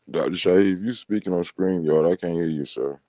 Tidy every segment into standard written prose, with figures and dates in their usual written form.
Dr. Shaheed, if you speaking on screen, y'all, I can't hear you, sir.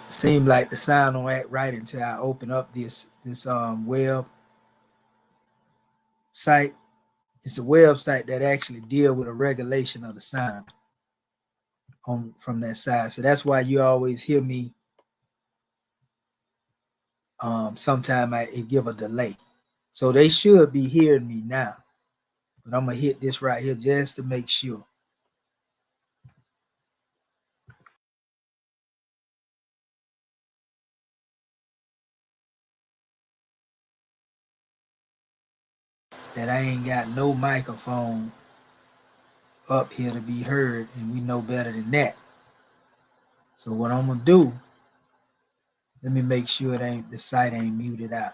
Seemed like the sound don't act right until I open up this web site. It's a website that actually deal with a regulation of the sound on from that side. So that's why you always hear me. Sometime it give a delay. So they should be hearing me now. But I'm gonna hit this right here just to make sure. That I ain't got no microphone up here to be heard, and we know better than that. So what I'm gonna do, let me make sure the site ain't muted out.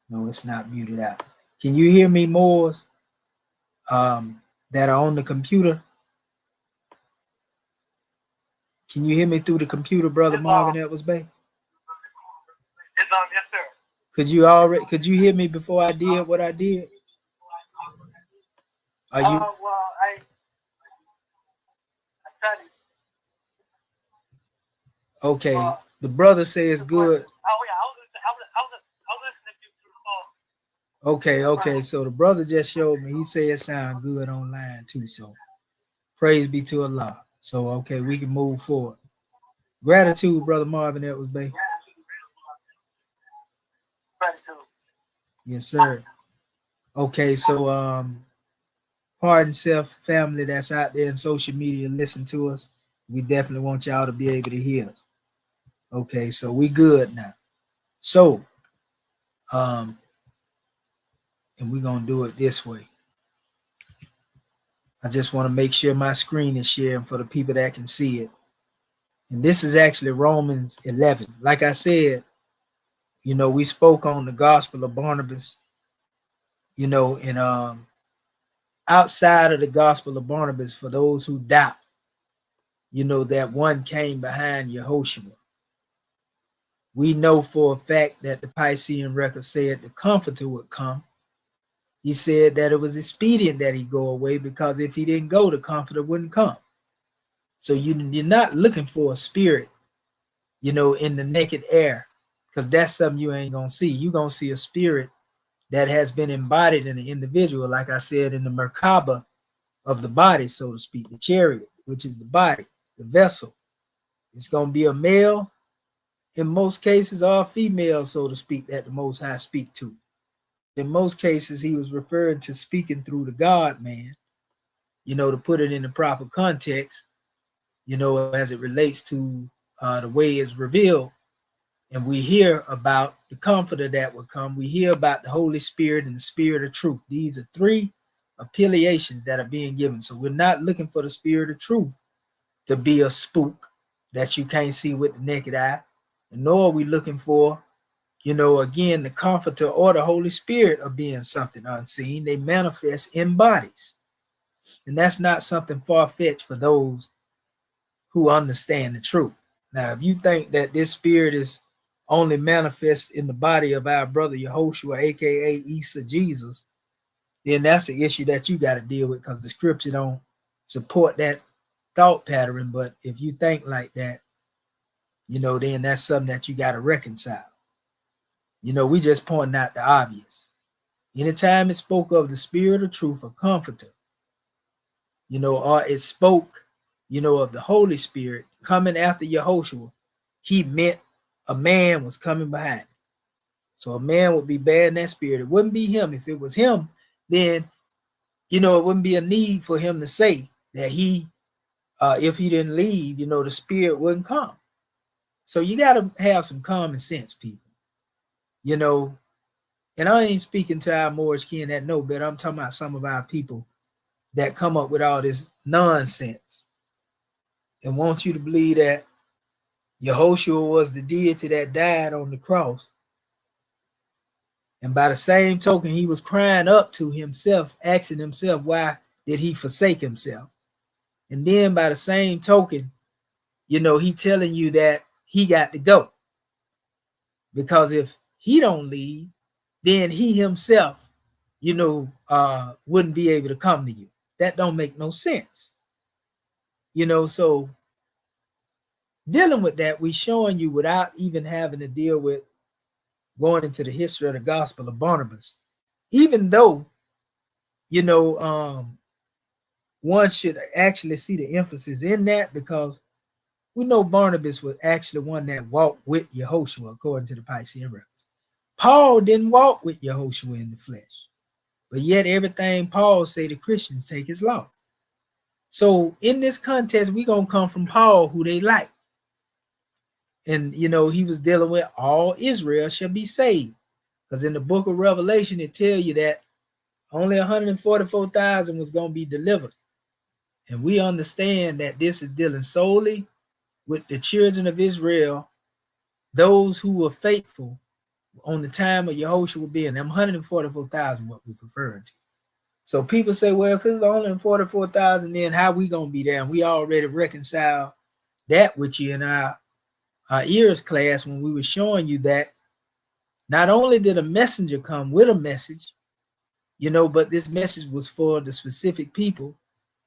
No, it's not muted out. Can you hear me, Moors? That are on the computer? Can you hear me through the computer, Brother Marvin Edwards Bay? Yes, sir. Could you hear me before I did what I did? Are you Well, I studied. okay? The brother says good. Oh yeah, I was listening to you through the phone. Okay. So the brother just showed me. He said it sound good online too. So praise be to Allah. So okay, we can move forward. Gratitude, Brother Marvin Edwards Bay. Gratitude. Yes, sir. Okay, so pardon self family that's out there in social media listen to us. We definitely want y'all to be able to hear us. Okay, so we good now. So and we're gonna do it this way. I just want to make sure my screen is sharing for the people that can see it. And this is actually Romans 11. Like I said, we spoke on the gospel of Barnabas, and outside of the gospel of Barnabas, for those who doubt, that one came behind Yehoshua. We know for a fact that the Piscean record said the comforter would come. He said that it was expedient that he go away because if he didn't go, the comforter wouldn't come. So you're not looking for a spirit, in the naked air, because that's something you ain't going to see. You're going to see a spirit that has been embodied in the individual, like I said, in the Merkaba of the body, so to speak, the chariot, which is the body, the vessel. It's going to be a male in most cases, or a female, so to speak, that the Most High speak to. In most cases, he was referring to speaking through the God man, to put it in the proper context, as it relates to the way it's revealed. And we hear about the comforter that will come. We hear about the Holy Spirit and the Spirit of truth. These are three affiliations that are being given. So we're not looking for the Spirit of truth to be a spook that you can't see with the naked eye. And nor are we looking for, again, the comforter or the Holy Spirit of being something unseen. They manifest in bodies. And that's not something far-fetched for those who understand the truth. Now, if you think that this spirit is only manifest in the body of our brother Yehoshua, aka Isa Jesus, then that's an issue that you got to deal with, because the scripture don't support that thought pattern. But if you think like that, then that's something that you got to reconcile. We just pointing out the obvious. Anytime it spoke of the spirit of truth, a comforter, or it spoke, of the Holy Spirit coming after Yehoshua, he meant a man was coming behind him. So a man would be bearing that spirit. It wouldn't be him. If it was him, then, it wouldn't be a need for him to say that if he didn't leave, the spirit wouldn't come. So you got to have some common sense, people, and I ain't speaking to our Moorish kin that know better. I'm talking about some of our people that come up with all this nonsense and want you to believe that Yehoshua was the deity that died on the cross. And by the same token, he was crying up to himself, asking himself, why did he forsake himself? And then by the same token, he telling you that he got to go. Because if he don't leave, then he himself, wouldn't be able to come to you. That don't make no sense. So dealing with that, we showing you without even having to deal with going into the history of the gospel of Barnabas, even though, one should actually see the emphasis in that, because we know Barnabas was actually one that walked with Yehoshua, according to the Piscean records. Paul didn't walk with Yehoshua in the flesh, but yet everything Paul say the Christians take his law. So in this context, we're going to come from Paul, who they like. And, he was dealing with all Israel shall be saved. Because in the book of Revelation, it tells you that only 144,000 was going to be delivered. And we understand that this is dealing solely with the children of Israel, those who were faithful on the time of Yehoshua being them 144,000, what we're referring to. So people say, well, if it's only 44,000, then how we going to be there? And we already reconciled that with you in our ears class when we were showing you that not only did a messenger come with a message, but this message was for the specific people,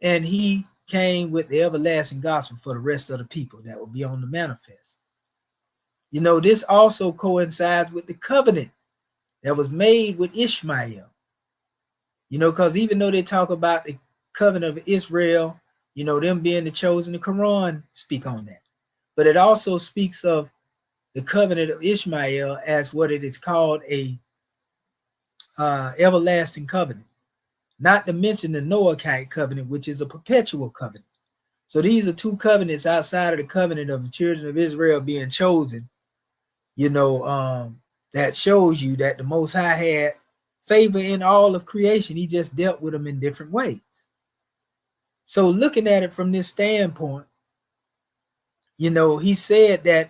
and he came with the everlasting gospel for the rest of the people that will be on the manifest. This also coincides with the covenant that was made with Ishmael. Because even though they talk about the covenant of Israel, them being the chosen, the Quran speak on that. But it also speaks of the covenant of Ishmael as what it is called a everlasting covenant. Not to mention the Noahide covenant, which is a perpetual covenant. So these are two covenants outside of the covenant of the children of Israel being chosen, that shows you that the Most High had favor in all of creation. He just dealt with them in different ways. So looking at it from this standpoint, he said that,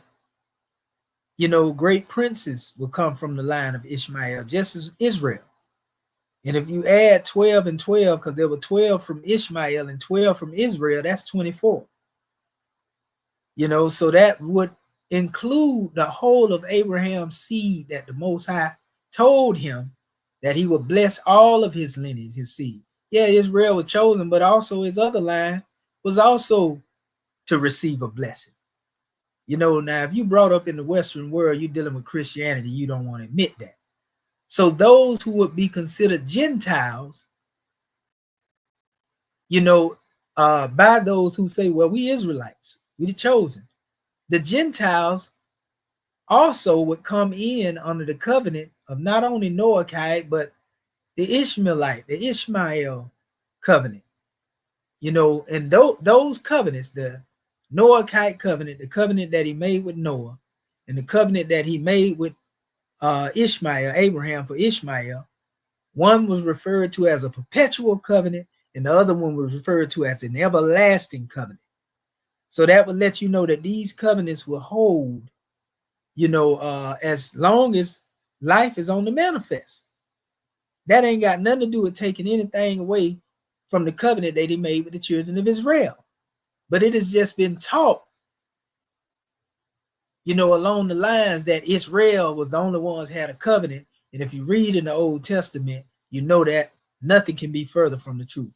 great princes will come from the line of Ishmael, just as Israel. And if you add 12 and 12, because there were 12 from Ishmael and 12 from Israel, that's 24. So that would include the whole of Abraham's seed that the Most High told him that he would bless all of his lineage, his seed. Yeah, Israel was chosen, but also his other line was also to receive a blessing. Now, if you brought up in the Western world, you're dealing with Christianity, you don't want to admit that. So those who would be considered Gentiles, by those who say, well, we Israelites, we the chosen. The Gentiles also would come in under the covenant of not only Noahide, but the Ishmael covenant. And those covenants, the Noahide covenant, the covenant that he made with Noah, and the covenant that he made with Ishmael, Abraham for Ishmael, one was referred to as a perpetual covenant, and the other one was referred to as an everlasting covenant. So that would let you know that these covenants will hold, as long as life is on the manifest. That ain't got nothing to do with taking anything away from the covenant that he made with the children of Israel. But it has just been taught, you know, along the lines that Israel was the only ones had a covenant. And if you read in the Old Testament, you know that nothing can be further from the truth.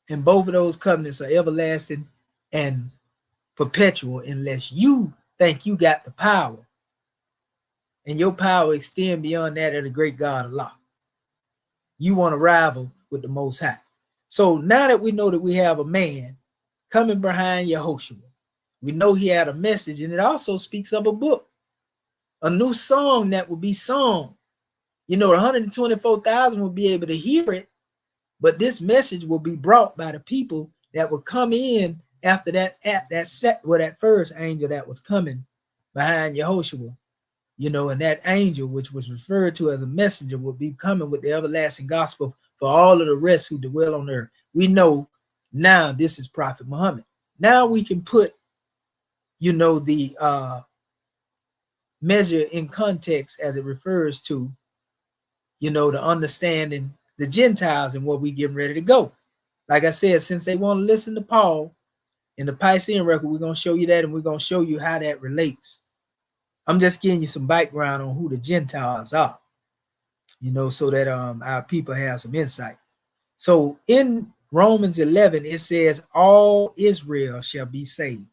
And both of those covenants are everlasting and perpetual unless you think you got the power. And your power extend beyond that of the great God Allah. You want to rival with the Most High. So now that we know that we have a man coming behind Yehoshua, we know he had a message, and it also speaks of a book, a new song that will be sung. You know, 124,000 will be able to hear it, but this message will be brought by the people that will come in after that, at that set where that first angel that was coming behind Yehoshua. You know, and that angel, which was referred to as a messenger, will be coming with the everlasting gospel for all of the rest who dwell on earth. We know now this is Prophet Muhammad. Now we can put, you know, the measure in context as it refers to, you know, the understanding the Gentiles and what we getting ready to go. Like I said, since they want to listen to Paul in the Piscean record, we're going to show you that, and we're going to show you how that relates. I'm just giving you some background on who the Gentiles are, you know, so that our people have some insight. So in Romans 11, it says, all Israel shall be saved,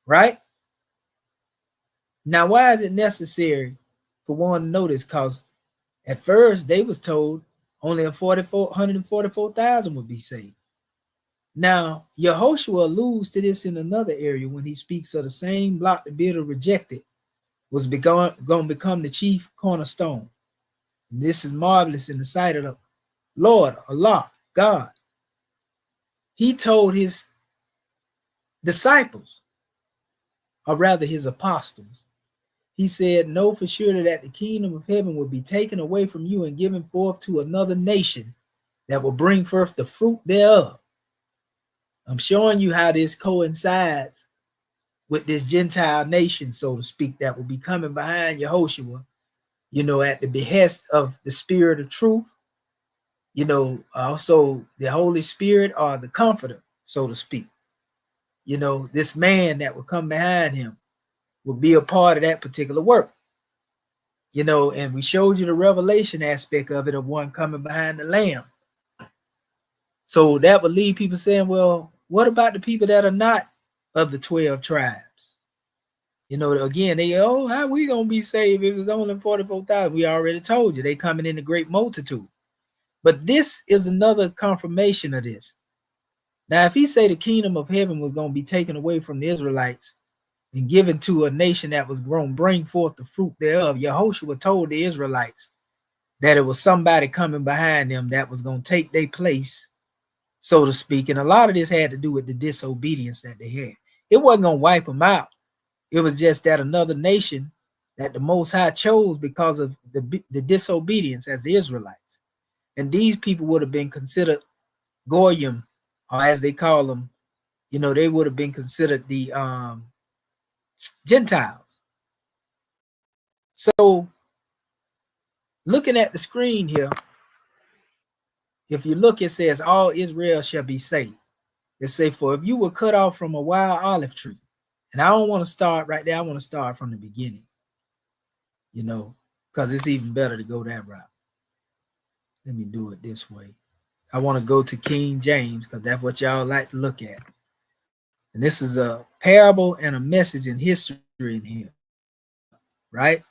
right? Now, why is it necessary for one to know this? Because at first they was told only 144,000 would be saved. Now, Yehoshua alludes to this in another area when he speaks of the same block the builder rejected was going to become the chief cornerstone. And this is marvelous in the sight of the Lord, Allah, God. He told his disciples, or rather his apostles, he said, know for sure that the kingdom of heaven will be taken away from you and given forth to another nation that will bring forth the fruit thereof. I'm showing you how this coincides with this Gentile nation, so to speak, that will be coming behind Yehoshua, you know, at the behest of the Spirit of truth, you know, also the Holy Spirit or the Comforter, so to speak. You know, this man that will come behind him will be a part of that particular work. You know, and we showed you the revelation aspect of it, of one coming behind the Lamb. So that would leave people saying, well, what about the people that are not of the 12 tribes? You know, again, they, oh, how we going to be saved if it's only 44,000? We already told you, they coming in a great multitude. But this is another confirmation of this. Now, if he say the kingdom of heaven was going to be taken away from the Israelites and given to a nation that was going to bring forth the fruit thereof, Yehoshua told the Israelites that it was somebody coming behind them that was going to take their place, so to speak. And a lot of this had to do with the disobedience that they had. It wasn't going to wipe them out. It was just that another nation that the Most High chose because of the disobedience as the Israelites. And these people would have been considered Goyim, or as they call them, you know, they would have been considered the Gentiles. So looking at the screen here, if you look, it says all Israel shall be saved. It say, for if you were cut off from a wild olive tree, and I don't want to start right there, I want to start from the beginning, you know, because it's even better to go that route. Let me do it this way. I want to go to King James because that's what y'all like to look at. And this is a parable and a message in history in here, right?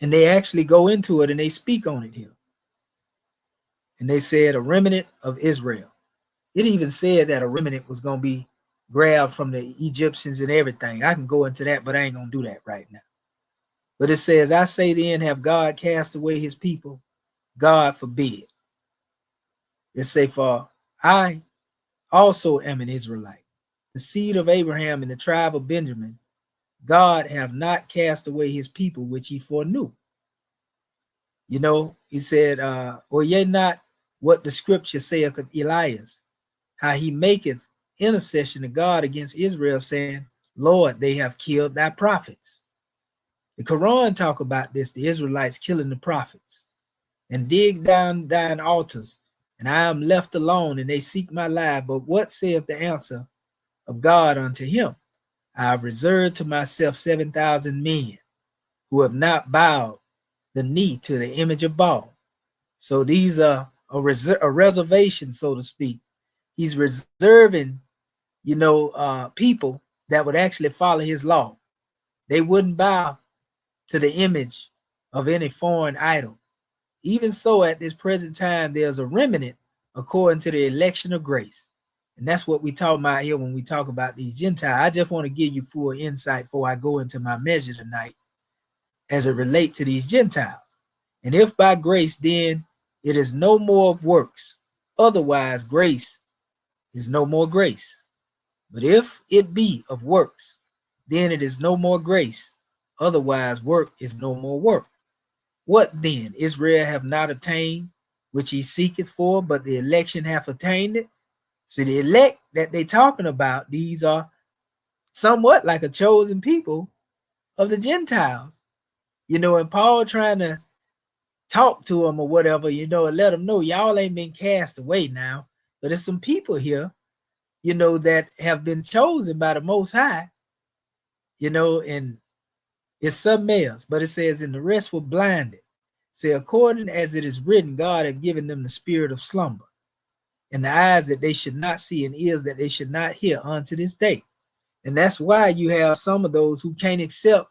And they actually go into it and they speak on it here. And they said a remnant of Israel. It even said that a remnant was going to be grabbed from the Egyptians and everything. I can go into that, but I ain't going to do that right now. But it says, I say then, have God cast away his people? God forbid. It say, for I also am an Israelite, the seed of Abraham and the tribe of Benjamin. God have not cast away his people, which he foreknew. You know, he said, or yet not what the scripture saith of Elias, how he maketh intercession to God against Israel, saying, Lord, they have killed thy prophets. The Quran talk about this, the Israelites killing the prophets, and dig down thine altars and I am left alone, and they seek my life. But what saith the answer of God unto him? I have reserved to myself 7,000 men who have not bowed the knee to the image of Baal. So these are a reservation, so to speak. He's reserving, people that would actually follow his law. They wouldn't bow to the image of any foreign idol. Even so, at this present time, there's a remnant according to the election of grace. And that's what we talk about here when we talk about these Gentiles. I just want to give you full insight before I go into my measure tonight as it relates to these Gentiles. And if by grace, then it is no more of works. Otherwise, grace is no more grace. But if it be of works, then it is no more grace. Otherwise, work is no more work. What then? Israel have not attained, which he seeketh for, but the election hath attained it. See, the elect that they talking about, these are somewhat like a chosen people of the Gentiles. And Paul trying to talk to them or whatever, and let them know y'all ain't been cast away now. But there's some people here, that have been chosen by the Most High, and it's some males, but it says, and the rest were blinded. Say, according as it is written, God have given them the spirit of slumber, and the eyes that they should not see, and ears that they should not hear unto this day. And that's why you have some of those who can't accept,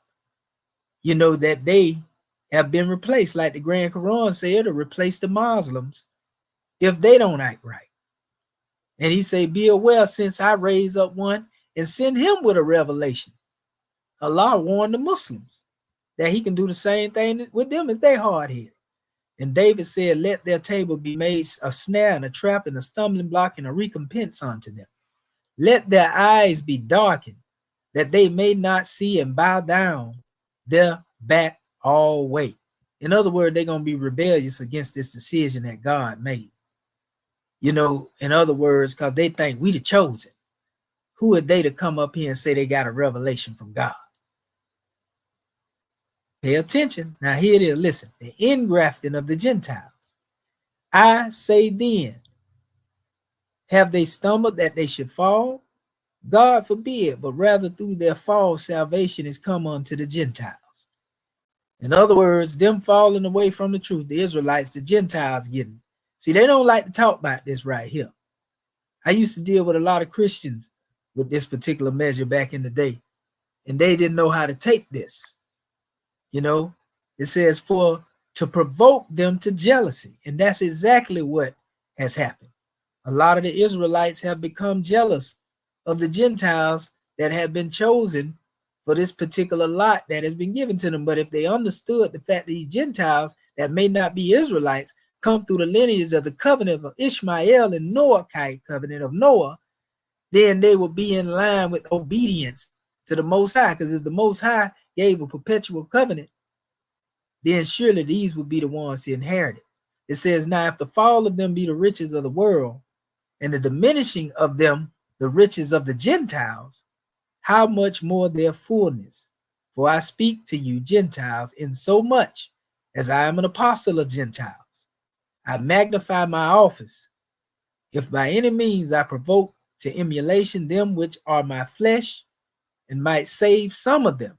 that they have been replaced, like the Grand Quran said, to replace the Muslims if they don't act right. And he say, be aware, since I raise up one and send him with a revelation. Allah warned the Muslims that he can do the same thing with them if they hard-headed. And David said, let their table be made a snare and a trap and a stumbling block and a recompense unto them. Let their eyes be darkened, that they may not see, and bow down their back all way. In other words, they're going to be rebellious against this decision that God made. In other words, because they think we the chosen. Who are they to come up here and say they got a revelation from God? Pay attention. Now here it is. Listen, the ingrafting of the Gentiles. I say then, have they stumbled that they should fall? God forbid, but rather through their fall, salvation is come unto the Gentiles. In other words, them falling away from the truth, the Israelites, the Gentiles getting. See, they don't like to talk about this right here. I used to deal with a lot of Christians with this particular measure back in the day, and they didn't know how to take this. It says to provoke them to jealousy. And that's exactly what has happened. A lot of the Israelites have become jealous of the Gentiles that have been chosen for this particular lot that has been given to them. But if they understood the fact that these Gentiles that may not be Israelites come through the lineage of the covenant of Ishmael and Noahite covenant of Noah, then they will be in line with obedience to the Most High. Because if the Most High gave a perpetual covenant, then surely these will be the ones to inherit it. It says, now if the fall of them be the riches of the world, and the diminishing of them the riches of the Gentiles, how much more their fullness? For I speak to you Gentiles, in so much as I am an apostle of Gentiles. I magnify my office, if by any means I provoke to emulation them which are my flesh, and might save some of them.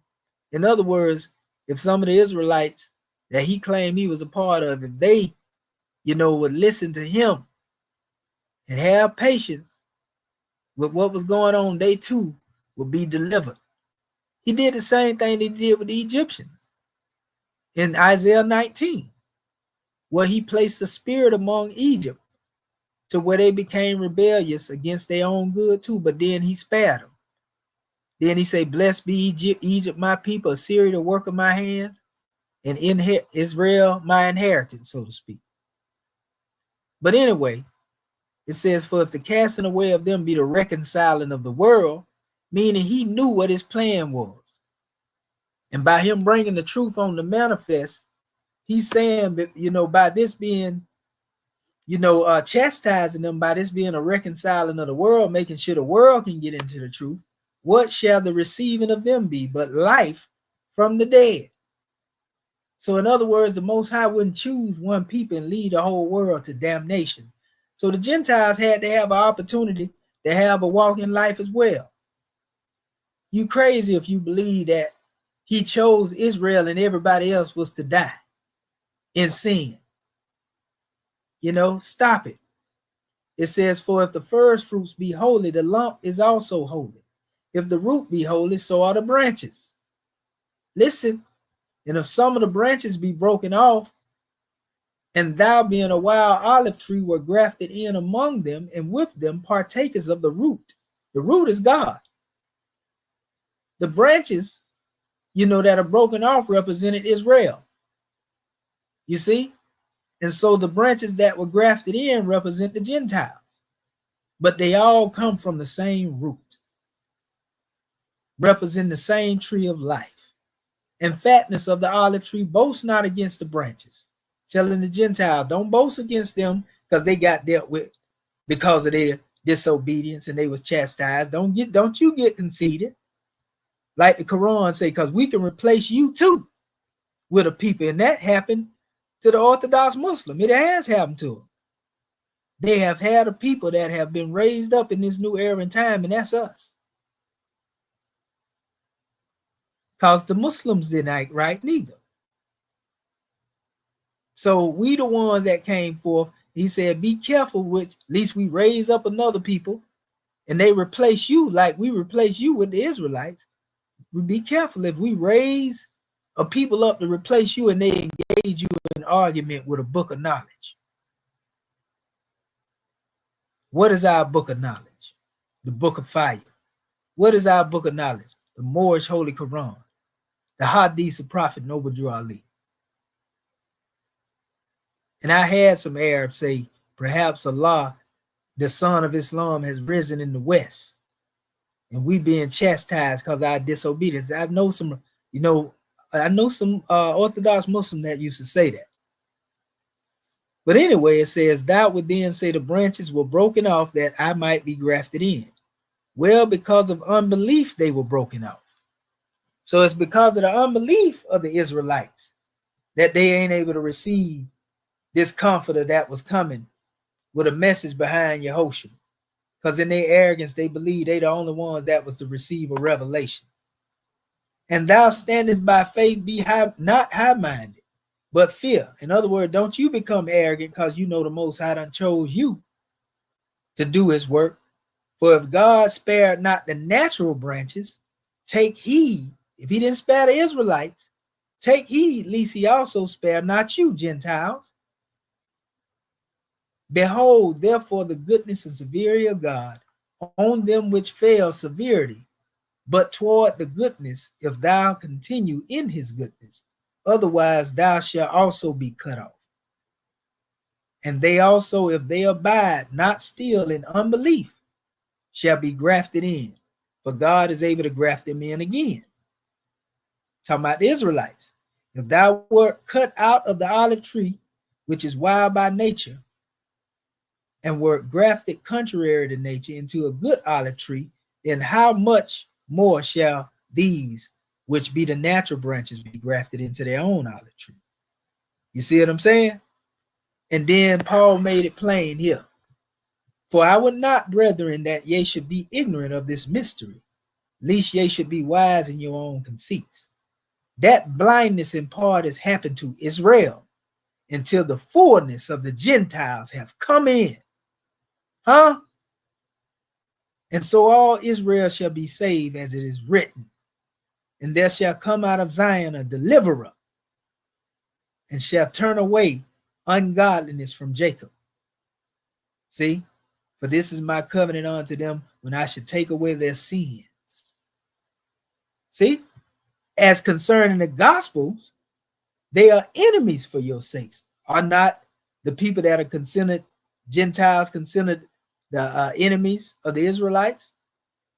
In other words, if some of the Israelites that he claimed he was a part of, if they, would listen to him and have patience with what was going on, they too would be delivered. He did the same thing he did with the Egyptians in Isaiah 19, where he placed a spirit among Egypt to where they became rebellious against their own good too, but then he spared them. Then he said, blessed be Egypt, my people, Assyria, the work of my hands, and Israel, my inheritance, so to speak. But anyway, it says, for if the casting away of them be the reconciling of the world, meaning he knew what his plan was. And by him bringing the truth on the manifest, he's saying that, by this being, chastising them, by this being a reconciling of the world, making sure the world can get into the truth, what shall the receiving of them be but life from the dead? So in other words, the Most High wouldn't choose one people and lead the whole world to damnation. So the Gentiles had to have an opportunity to have a walk in life as well. You crazy if you believe that he chose Israel and everybody else was to die in sin. You know, stop it. It says, for if the first fruits be holy, the lump is also holy. If the root be holy, so are the branches. Listen, and if some of the branches be broken off, and thou being a wild olive tree were grafted in among them, and with them partakers of the root. The root is God. The branches, you know, that are broken off represented Israel. You see? And so the branches that were grafted in represent the Gentiles. But they all come from the same root, represent the same tree of life. And fatness of the olive tree boast not against the branches, telling the Gentiles, don't boast against them because they got dealt with because of their disobedience and they was chastised. Don't you get conceited. Like the Quran say, because we can replace you too with a people. And that happened to the Orthodox Muslim. It has happened to them. They have had a people that have been raised up in this new era and time, and that's us. Because the Muslims didn't act right neither. So we the ones that came forth. He said, be careful with, at least we raise up another people and they replace you like we replace you with the Israelites. We be careful if we raise a people up to replace you and they engage you in an argument with a book of knowledge. What is our book of knowledge? The book of fire. What is our book of knowledge? The Moorish Holy Quran. The Hadith of Prophet Noble Drew Ali. And I had some Arabs say, perhaps Allah, the son of Islam, has risen in the West. And we being chastised because of our disobedience. I know some, Orthodox Muslim that used to say that. But anyway, it says, thou would then say the branches were broken off that I might be grafted in. Well, because of unbelief, they were broken off. So it's because of the unbelief of the Israelites that they ain't able to receive this comforter that was coming with a message behind Yehoshua. Because in their arrogance, they believe they the only ones that was to receive a revelation. And thou standest by faith, be not high-minded, but fear. In other words, don't you become arrogant because you know the Most High done chose you to do his work. For if God spared not the natural branches, take heed. If he didn't spare the Israelites, take heed, lest he also spare not you, Gentiles. Behold, therefore, the goodness and severity of God on them which fail severity, but toward the goodness, if thou continue in his goodness, otherwise thou shalt also be cut off. And they also, if they abide not still in unbelief, shall be grafted in, for God is able to graft them in again. Talking about the Israelites. If thou wert cut out of the olive tree, which is wild by nature, and were grafted contrary to nature into a good olive tree, then how much more shall these, which be the natural branches, be grafted into their own olive tree? You see what I'm saying? And then Paul made it plain here. For I would not, brethren, that ye should be ignorant of this mystery, lest ye should be wise in your own conceits. That blindness in part has happened to Israel until the fullness of the Gentiles have come in. Huh? And so all Israel shall be saved, as it is written. And there shall come out of Zion a deliverer, and shall turn away ungodliness from Jacob. See? For this is my covenant unto them, when I should take away their sins. See? As concerning the Gospels, they are enemies for your sakes. Are not the people that are considered Gentiles considered the enemies of the Israelites?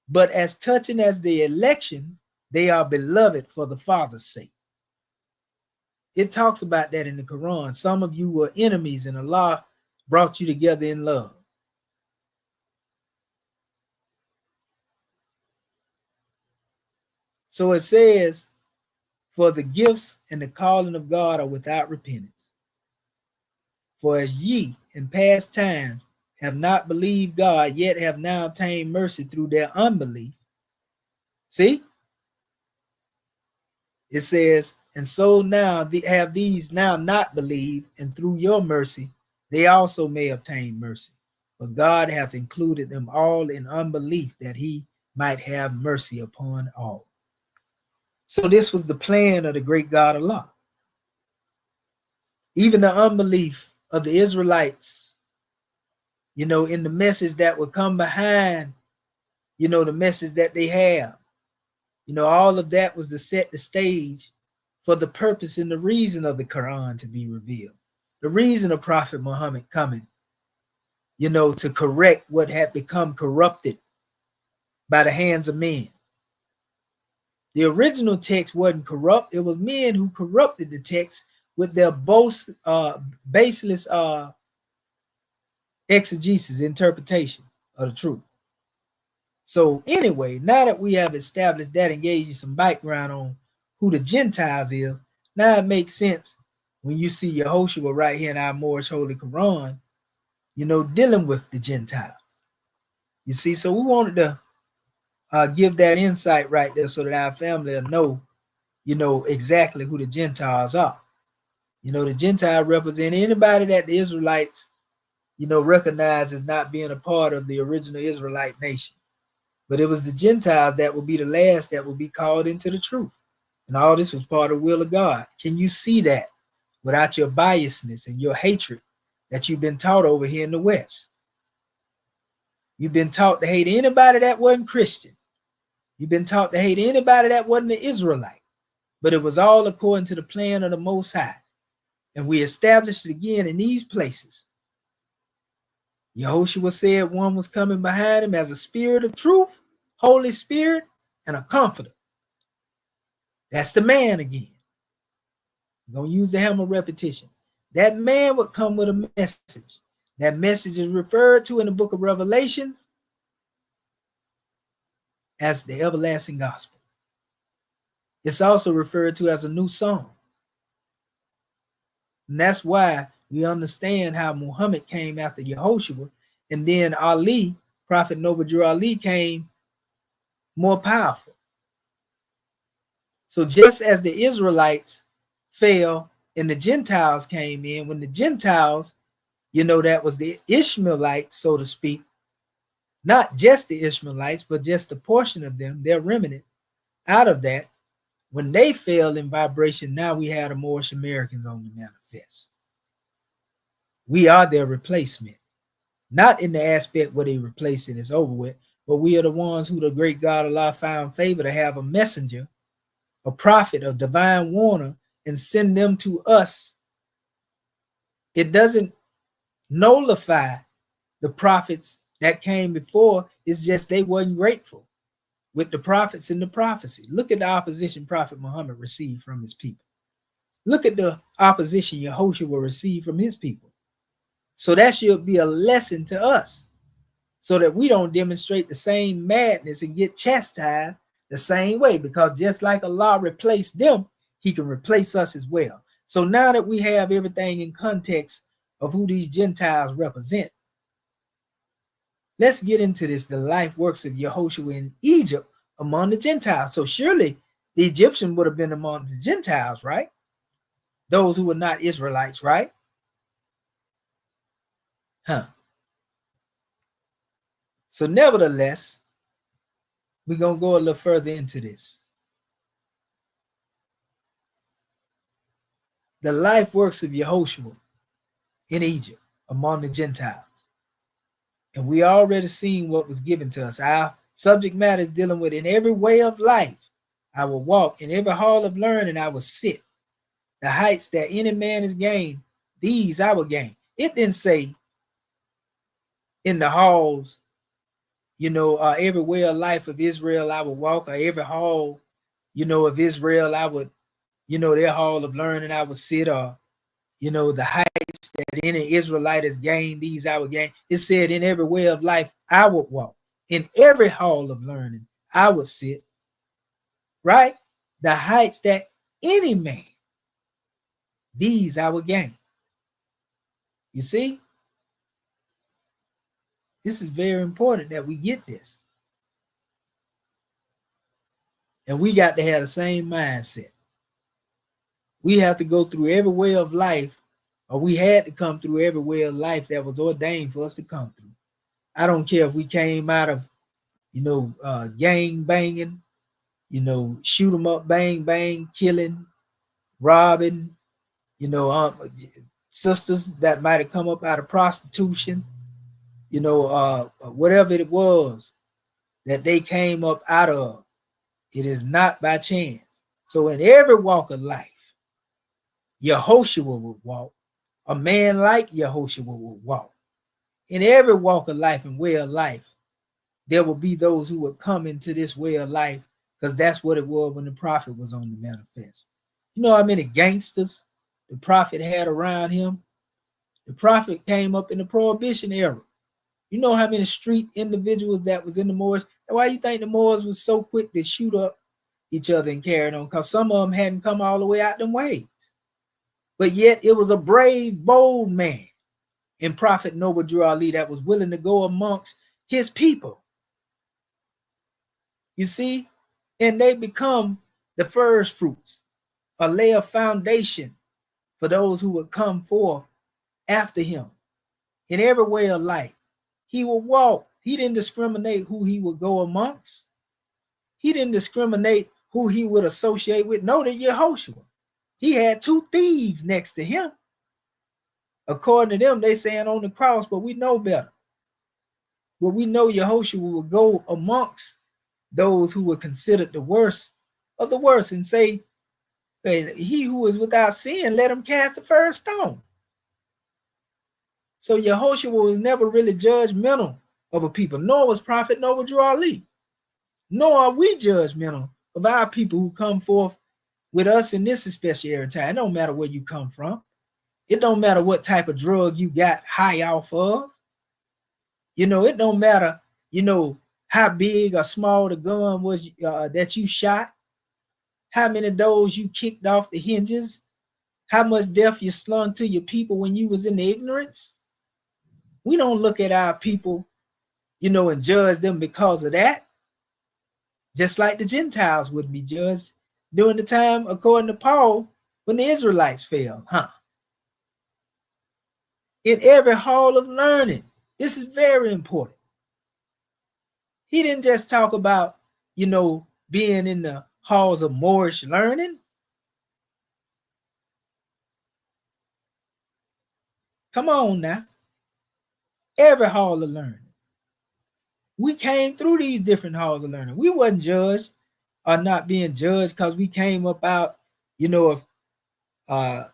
But as touching as the election, they are beloved for the Father's sake. It talks about that in the Quran. Some of you were enemies and Allah brought you together in love. So it says, for the gifts and the calling of God are without repentance. For as ye in past times have not believed God, yet have now obtained mercy through their unbelief. See? It says, and so now have these now not believed, and through your mercy, they also may obtain mercy. But God hath included them all in unbelief, that he might have mercy upon all. So this was the plan of the great God Allah. Even the unbelief of the Israelites, in the message that would come behind, the message that they have, all of that was to set the stage for the purpose and the reason of the Quran to be revealed. The reason of Prophet Muhammad coming, to correct what had become corrupted by the hands of men. The original text wasn't corrupt. It was men who corrupted the text with their baseless exegesis, interpretation of the truth. So anyway, now that we have established that and gave you some background on who the Gentiles is, now it makes sense when you see Yehoshua right here in our Moorish Holy Quran, dealing with the Gentiles. You see, so we wanted to give that insight right there so that our family will know, exactly who the Gentiles are. The Gentile represent anybody that the Israelites, recognize as not being a part of the original Israelite nation. But it was the Gentiles that will be the last that will be called into the truth. And all this was part of the will of God. Can you see that without your biasness and your hatred that you've been taught over here in the West? You've been taught to hate anybody that wasn't Christian. You've been taught to hate anybody that wasn't an Israelite. But it was all according to the plan of the Most High. And we established it again in these places. Yehoshua said one was coming behind him as a spirit of truth, Holy Spirit, and a comforter. That's the man again. I'm going to use the hammer repetition. That man would come with a message. That message is referred to in the book of Revelations as the everlasting gospel. It's also referred to as a new song. And that's why we understand how Muhammad came after Yehoshua, and then Ali, Prophet Noble Drew Ali, came more powerful. So just as the Israelites fell and the Gentiles came in, when the Gentiles, that was the Ishmaelites, so to speak, not just the Ishmaelites, but just a portion of them, their remnant out of that, when they fell in vibration, now we had the Moorish Americans on the manifest. We are their replacement. Not in the aspect where they replace it, it's over with, but we are the ones who the great God Allah found favor to have a messenger, a prophet, a divine warner, and send them to us. It doesn't nullify the prophets that came before. It's just they wasn't grateful with the prophets and the prophecy. Look at the opposition Prophet Muhammad received from his people. Look at the opposition Yehoshua will receive from his people. So that should be a lesson to us, so that we don't demonstrate the same madness and get chastised the same way, because just like Allah replaced them, he can replace us as well. So now that we have everything in context of who these Gentiles represent, let's get into this, the life works of Yehoshua in Egypt among the Gentiles. So surely the Egyptians would have been among the Gentiles, right? Those who were not Israelites, right? So nevertheless, we're going to go a little further into this. The life works of Yehoshua in Egypt among the Gentiles. And we already seen what was given to us. Our subject matter is dealing with in every way of life. I will walk in every hall of learning. I will sit. The heights that any man has gained, these I will gain. It didn't say in the halls, every way of life of Israel I would walk, or every hall, of Israel I would, their hall of learning I would sit, or, the heights that any Israelite has gained, these I would gain. It said in every way of life I would walk. In every hall of learning I would sit, right? The heights that any man, these I would gain. You see? This is very important that we get this. And we got to have the same mindset. We have to go through every way of life, or we had to come through every way of life that was ordained for us to come through. I don't care if we came out of, gang banging, shoot 'em up, bang, bang, killing, robbing, sisters that might have come up out of prostitution, whatever it was that they came up out of. It is not by chance. So in every walk of life, Yehoshua would walk. A man like Yehoshua would walk. In every walk of life and way of life, there will be those who would come into this way of life, because that's what it was when the prophet was on the manifest. You know how many gangsters the prophet had around him? The prophet came up in the Prohibition era. You know how many street individuals that was in the Moors? And why you think the Moors was so quick to shoot up each other and carry on? Because some of them hadn't come all the way out them ways. But yet it was a brave, bold man in Prophet Noble Drew Ali that was willing to go amongst his people. You see? And they become the first fruits, a lay a foundation for those who would come forth after him in every way of life. He would walk. He didn't discriminate who he would go amongst. He didn't discriminate who he would associate with. Notice Yehoshua. He had two thieves next to him. According to them, they saying on the cross, but we know better. But we know Yehoshua would go amongst those who were considered the worst of the worst and say, hey, he who is without sin, let him cast the first stone. So Yehoshua was never really judgmental of a people, nor was Prophet Noble Drew Ali. Nor are we judgmental of our people who come forth with us in this especially time. It don't matter where you come from. It don't matter what type of drug you got high off of. It don't matter, how big or small the gun was that you shot, how many of those you kicked off the hinges, how much death you slung to your people when you was in ignorance. We don't look at our people, and judge them because of that. Just like the Gentiles would be judged during the time, according to Paul, when the Israelites fell, in every hall of learning. This is very important. He didn't just talk about, being in the halls of Moorish learning. Come on now. Every hall of learning. We came through these different halls of learning. We wasn't judged or not being judged because we came up out, of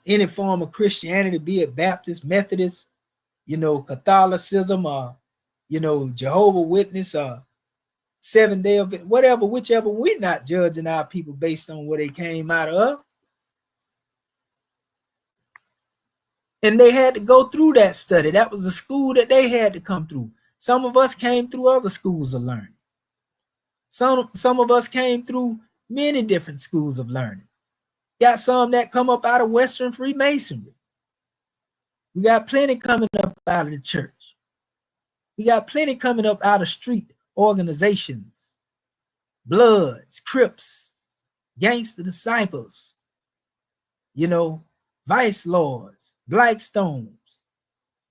any form of Christianity, be it Baptist, Methodist, Catholicism, or, Jehovah's Witness, or Seventh-day of it, whatever, whichever. We're not judging our people based on where they came out of. And they had to go through that study. That was the school that they had to come through. Some of us came through other schools of learning. Some of us came through many different schools of learning. Got some that come up out of Western Freemasonry. We got plenty coming up out of the church. We got plenty coming up out of street organizations, Bloods, Crips, Gangster Disciples, Vice Lords, Blackstones.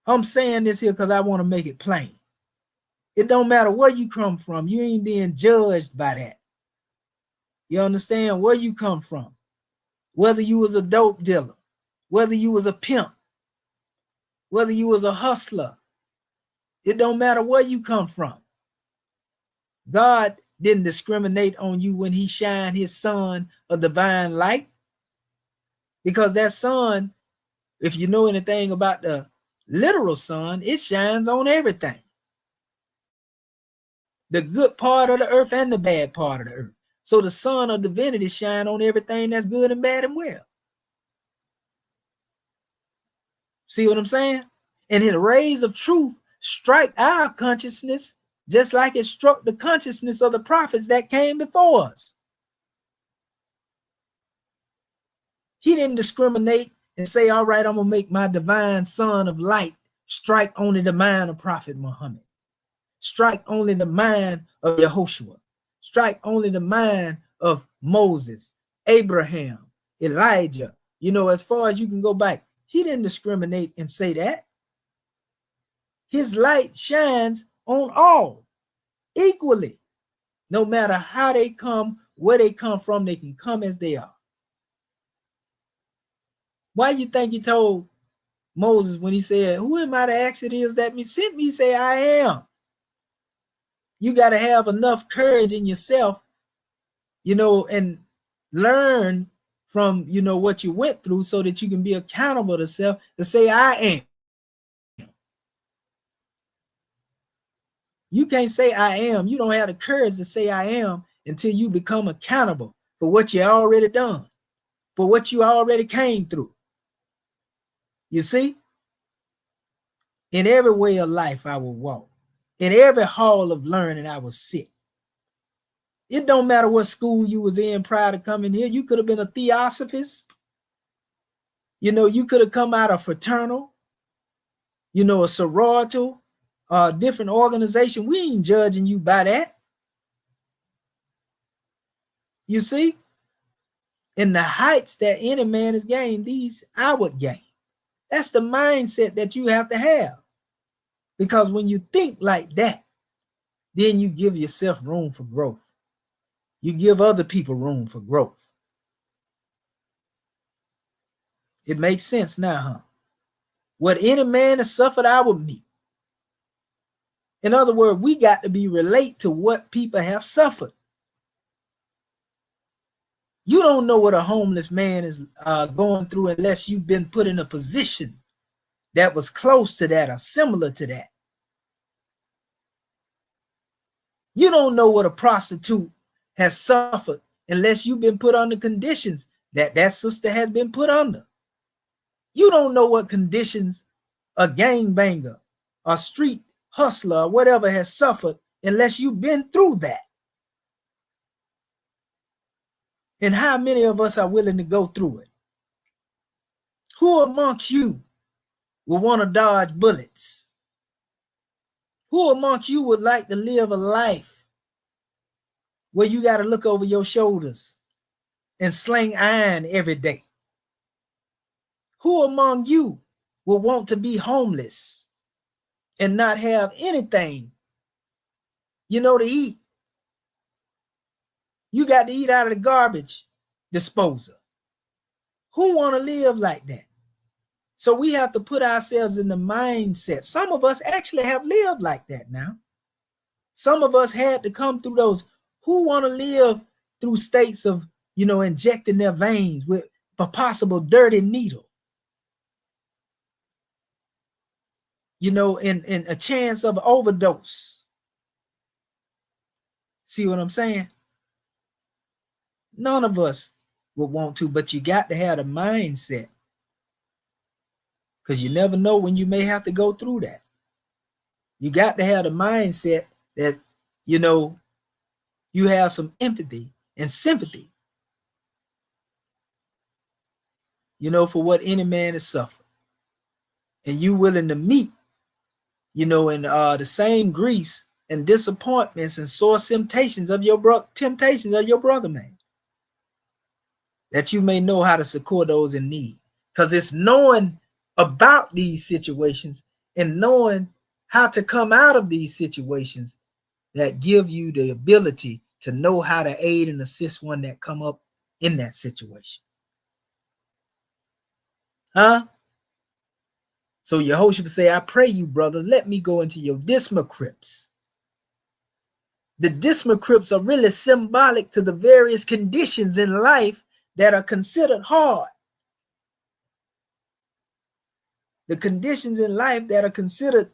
I'm saying this here because I want to make it plain. It don't matter where you come from. You ain't being judged by that. You understand where you come from? Whether you was a dope dealer, whether you was a pimp, whether you was a hustler, it don't matter where you come from. God didn't discriminate on you when he shined his sun of divine light, because that sun, if you know anything about the literal sun, it shines on everything. The good part of the earth and the bad part of the earth. So the sun of divinity shine on everything that's good and bad and well. See what I'm saying? And his rays of truth strike our consciousness just like it struck the consciousness of the prophets that came before us. He didn't discriminate and say, all right, I'm going to make my divine sun of light strike only the mind of Prophet Muhammad. strike only the mind of Yehoshua, strike only the mind of Moses, Abraham, Elijah. You know, as far as you can go back, he didn't discriminate and say that. His light shines on all equally. No matter how they come, where they come from, they can come as they are. Why you think he told Moses when he said, who am I to ask it is that me sent me? He say, I am. You got to have enough courage in yourself, you know, and learn from, you know, what you went through so that you can be accountable to self to say, I am. You can't say I am. You don't have the courage to say I am until you become accountable for what you already done, for what you already came through. You see? In every way of life I will walk. In every hall of learning I will sit. It don't matter what school you was in prior to coming here. You could have been a theosophist. You know, you could have come out of fraternal, you know, a sorority, different organization. We ain't judging you by that. You see? In the heights that any man has gained, these I would gain. That's the mindset that you have to have. Because when you think like that, then you give yourself room for growth. You give other people room for growth. It makes sense now, huh? What any man has suffered, I will meet. In other words, we got to be relate to what people have suffered. You don't know what a homeless man is going through unless you've been put in a position that was close to that or similar to that. You don't know what a prostitute has suffered unless you've been put under conditions that that sister has been put under. You don't know what conditions a gangbanger, a street hustler, or whatever has suffered unless you've been through that. And how many of us are willing to go through it? Who amongst you will want to dodge bullets? Who amongst you would like to live a life where you got to look over your shoulders and sling iron every day? Who among you will want to be homeless and not have anything, you know, to eat? You got to eat out of the garbage disposal. Who want to live like that? So we have to put ourselves in the mindset. Some of us actually have lived like that now. Some of us had to come through those. Who want to live through states of, you know, injecting their veins with a possible dirty needle? You know, in a chance of overdose. See what I'm saying? None of us would want to, but you got to have a mindset, because you never know when you may have to go through that. You got to have the mindset that, you know, you have some empathy and sympathy, you know, for what any man has suffered. And you willing to meet, you know, in the same griefs and disappointments and sore temptations of your brother, man. That you may know how to succor those in need. Because it's knowing about these situations and knowing how to come out of these situations that give you the ability to know how to aid and assist one that come up in that situation. Huh? So Yehoshua say, I pray you, brother, let me go into your disma crypts. The disma crypts are really symbolic to the various conditions in life that are considered hard. The conditions in life that are considered,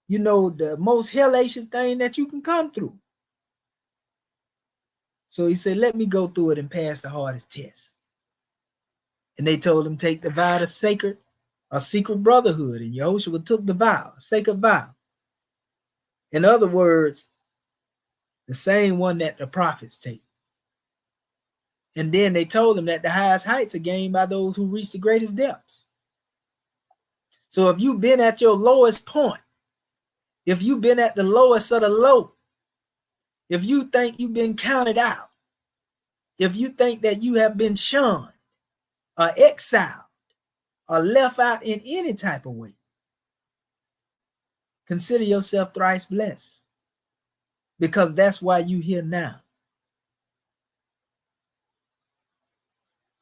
you know, the most hellacious thing that you can come through. So he said, let me go through it and pass the hardest test. And they told him, take the vow to secret brotherhood. And Yehoshua took the vow, a sacred vow. In other words, the same one that the prophets take. And then they told him that the highest heights are gained by those who reach the greatest depths. So if you've been at your lowest point, if you've been at the lowest of the low, if you think you've been counted out, if you think that you have been shunned or exiled or left out in any type of way, consider yourself thrice blessed, because that's why you're here now.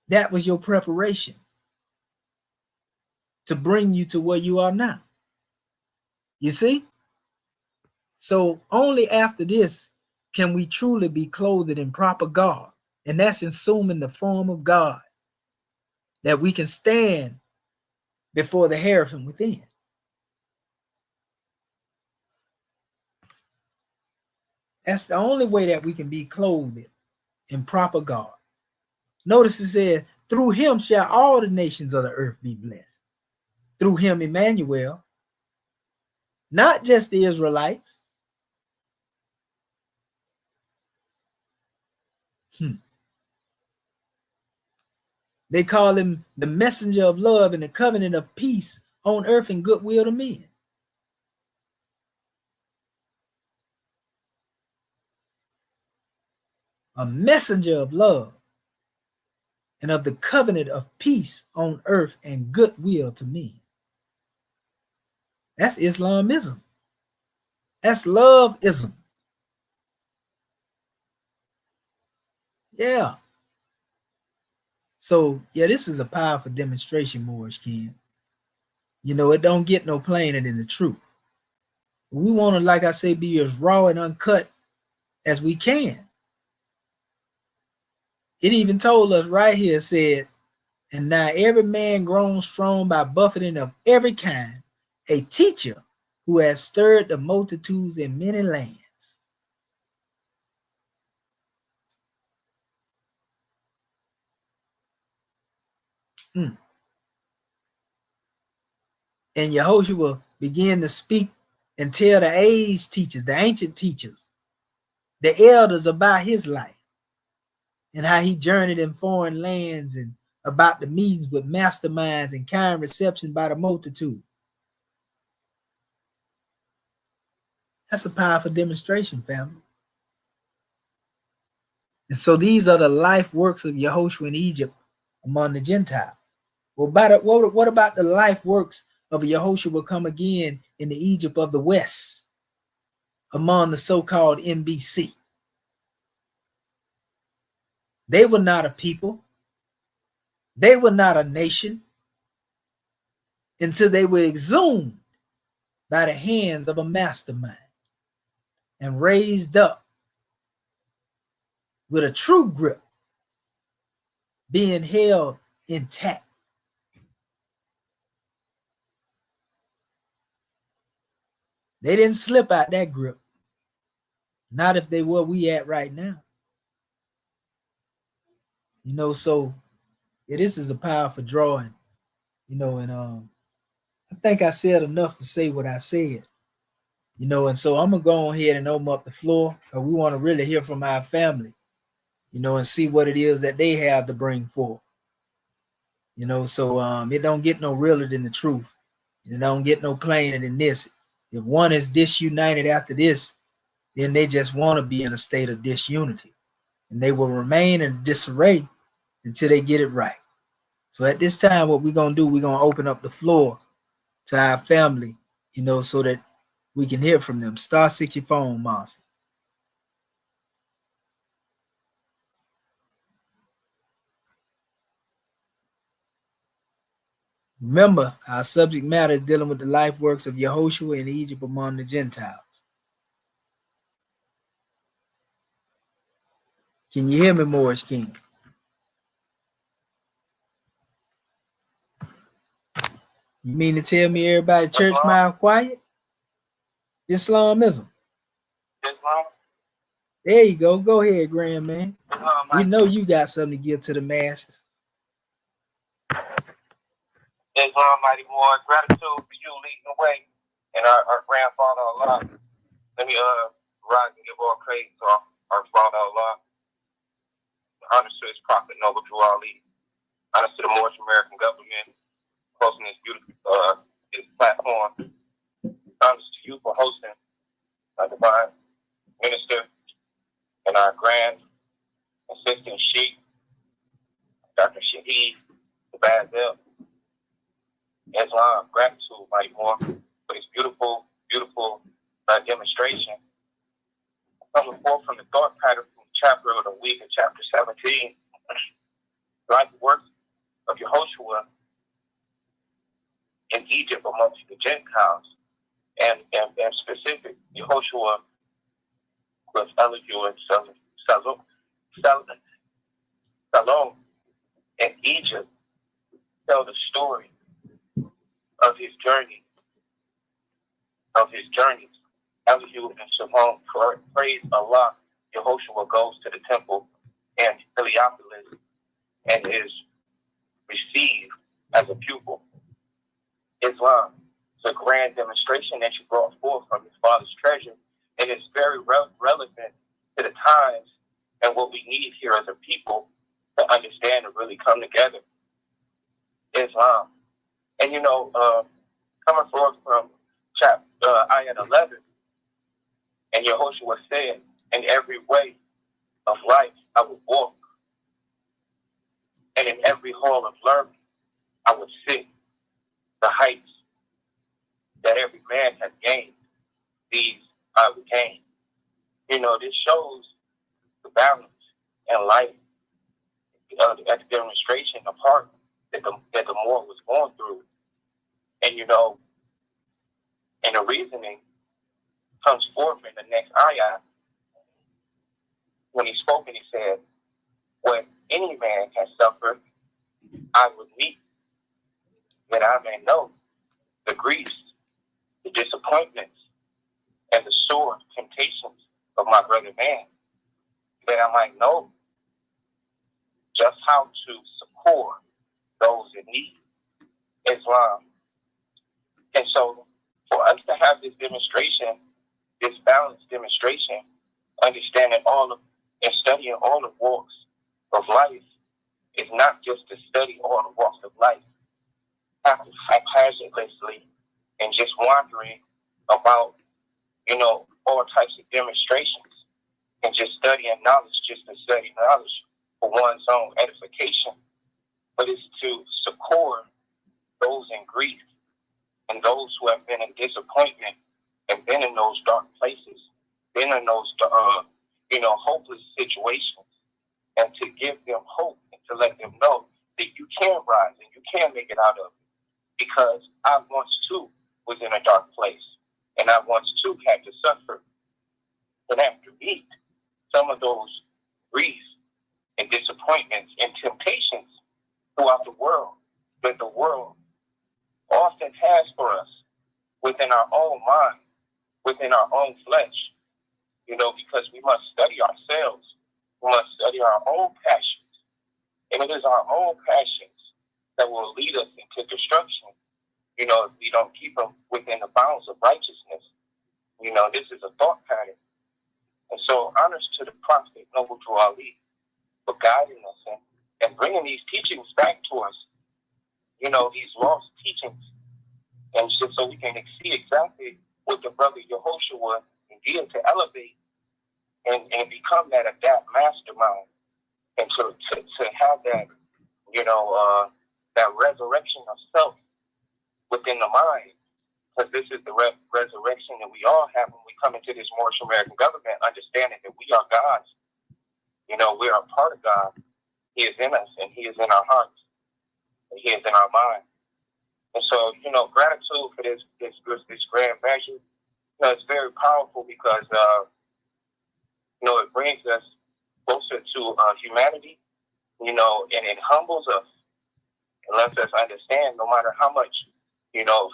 That was your preparation to bring you to where you are now. You see? So only after this can we truly be clothed in proper garb, and that's assuming the form of God, that we can stand before the Hierophant within. That's the only way that we can be clothed in proper garb. Notice it said, through him shall all the nations of the earth be blessed. Through him, Emmanuel, not just the Israelites. They call him the messenger of love and the covenant of peace on earth and goodwill to men. A messenger of love and of the covenant of peace on earth and goodwill to men. That's Islamism. That's loveism. Yeah. So, yeah, this is a powerful demonstration, Moorish King. You know, it don't get no plainer than the truth. We want to, like I say, be as raw and uncut as we can. It even told us right here, said, and now every man grown strong by buffeting of every kind, a teacher who has stirred the multitudes in many lands. And Yehoshua began to speak and tell the aged teachers, the ancient teachers, the elders about his life and how he journeyed in foreign lands and about the meetings with masterminds and kind reception by the multitude. That's a powerful demonstration, family. And so these are the life works of Yehoshua in Egypt among the Gentiles. Well, what about the life works of Yehoshua come again in the Egypt of the West among the so-called MBC? They were not a people. They were not a nation until they were exhumed by the hands of a mastermind and raised up with a true grip, being held intact. They didn't slip out that grip. Not if they were we at right now. You know, so yeah, this is a powerful drawing, you know, and I think I said enough to say what I said, you know, and so I'm gonna go ahead and open up the floor, because we want to really hear from our family, you know, and see what it is that they have to bring forth. You know, so it don't get no realer than the truth. It don't get no plainer than this. If one is disunited after this, then they just want to be in a state of disunity, and they will remain in disarray until they get it right. So at this time, what we're gonna do, we're gonna open up the floor to our family, you know, so that we can hear from them. Star 6 your phone, Monster. Remember, our subject matter is dealing with the life works of Yehoshua in Egypt among the Gentiles. Can you hear me, Morris King? You mean to tell me everybody church mouth quiet? Islamism. Islam. There you go. Go ahead, Grand Man. We know you got something to give to the masses. Islam, mighty boy. Gratitude for you leading the way. And our grandfather Allah. Let me rise and give all praise to our father Allah. Honor to his prophet Noble Drew Ali. Honor to the Moorish American government hosting this beautiful this platform. Honor to you, you for hosting our divine minister and our grand assistant sheikh, Dr. Shaheed Basil. Islam, gratitude, mighty more, for this beautiful, beautiful demonstration. Coming forth from the thought pattern from chapter of the week of chapter 17, like the works of Yehoshua in Egypt amongst the Gentiles, and specific, Yehoshua was Elihu and Salom in Egypt, tell the story of his journey, Elihu and Salom praise Allah. Yehoshua goes to the temple in Heliopolis and is received as a pupil. Islam is a grand demonstration that you brought forth from his father's treasure, and it's very relevant to the times and what we need here as a people to understand and really come together. Islam. And coming forth from chapter ayat 11, and Yehoshua said, in every way of life I would walk, and in every hall of learning I would sit. The heights that every man has gained, these I would gain. This shows the balance in life, at the demonstration of heart that the Moor was going through. And and the reasoning comes forth in the next ayah. When he spoke and he said, what any man has suffered, I would meet, that I may know the griefs, the disappointments, and the sore temptations of my brother man, that I might know just how to support those in need. Islam. And so for us to have this demonstration, this balanced demonstration, understanding and studying all the walks of life, is not just to study all the walks of life haphazardly and just wandering about, all types of demonstrations and just studying knowledge just to study knowledge for one's own edification, but it's to support those in grief and those who have been in disappointment and been in those dark places, been in those, hopeless situations, and to give them hope and to let them know that you can rise and you can make it out of it. Because I once too was in a dark place, and I once too had to suffer and have to meet some of those griefs and disappointments and temptations throughout the world that the world often has for us within our own mind, within our own flesh, because we must study ourselves. We must study our own passions. And it is our own passions that will lead us into destruction, if we don't keep them within the bounds of righteousness. This is a thought pattern. And so honors to the Prophet, Noble Drew Ali, for guiding us and bringing these teachings back to us, these lost teachings, and just so we can see exactly what the brother Yehoshua did to elevate and become that mastermind, and to have that, that resurrection of self within the mind. Because this is the resurrection that we all have when we come into this Moorish American government, understanding that we are God's. We are a part of God. He is in us, and He is in our hearts, and He is in our mind. And so, gratitude for this grand measure. It's very powerful because, it brings us closer to humanity, and it humbles us and lets us understand no matter how much,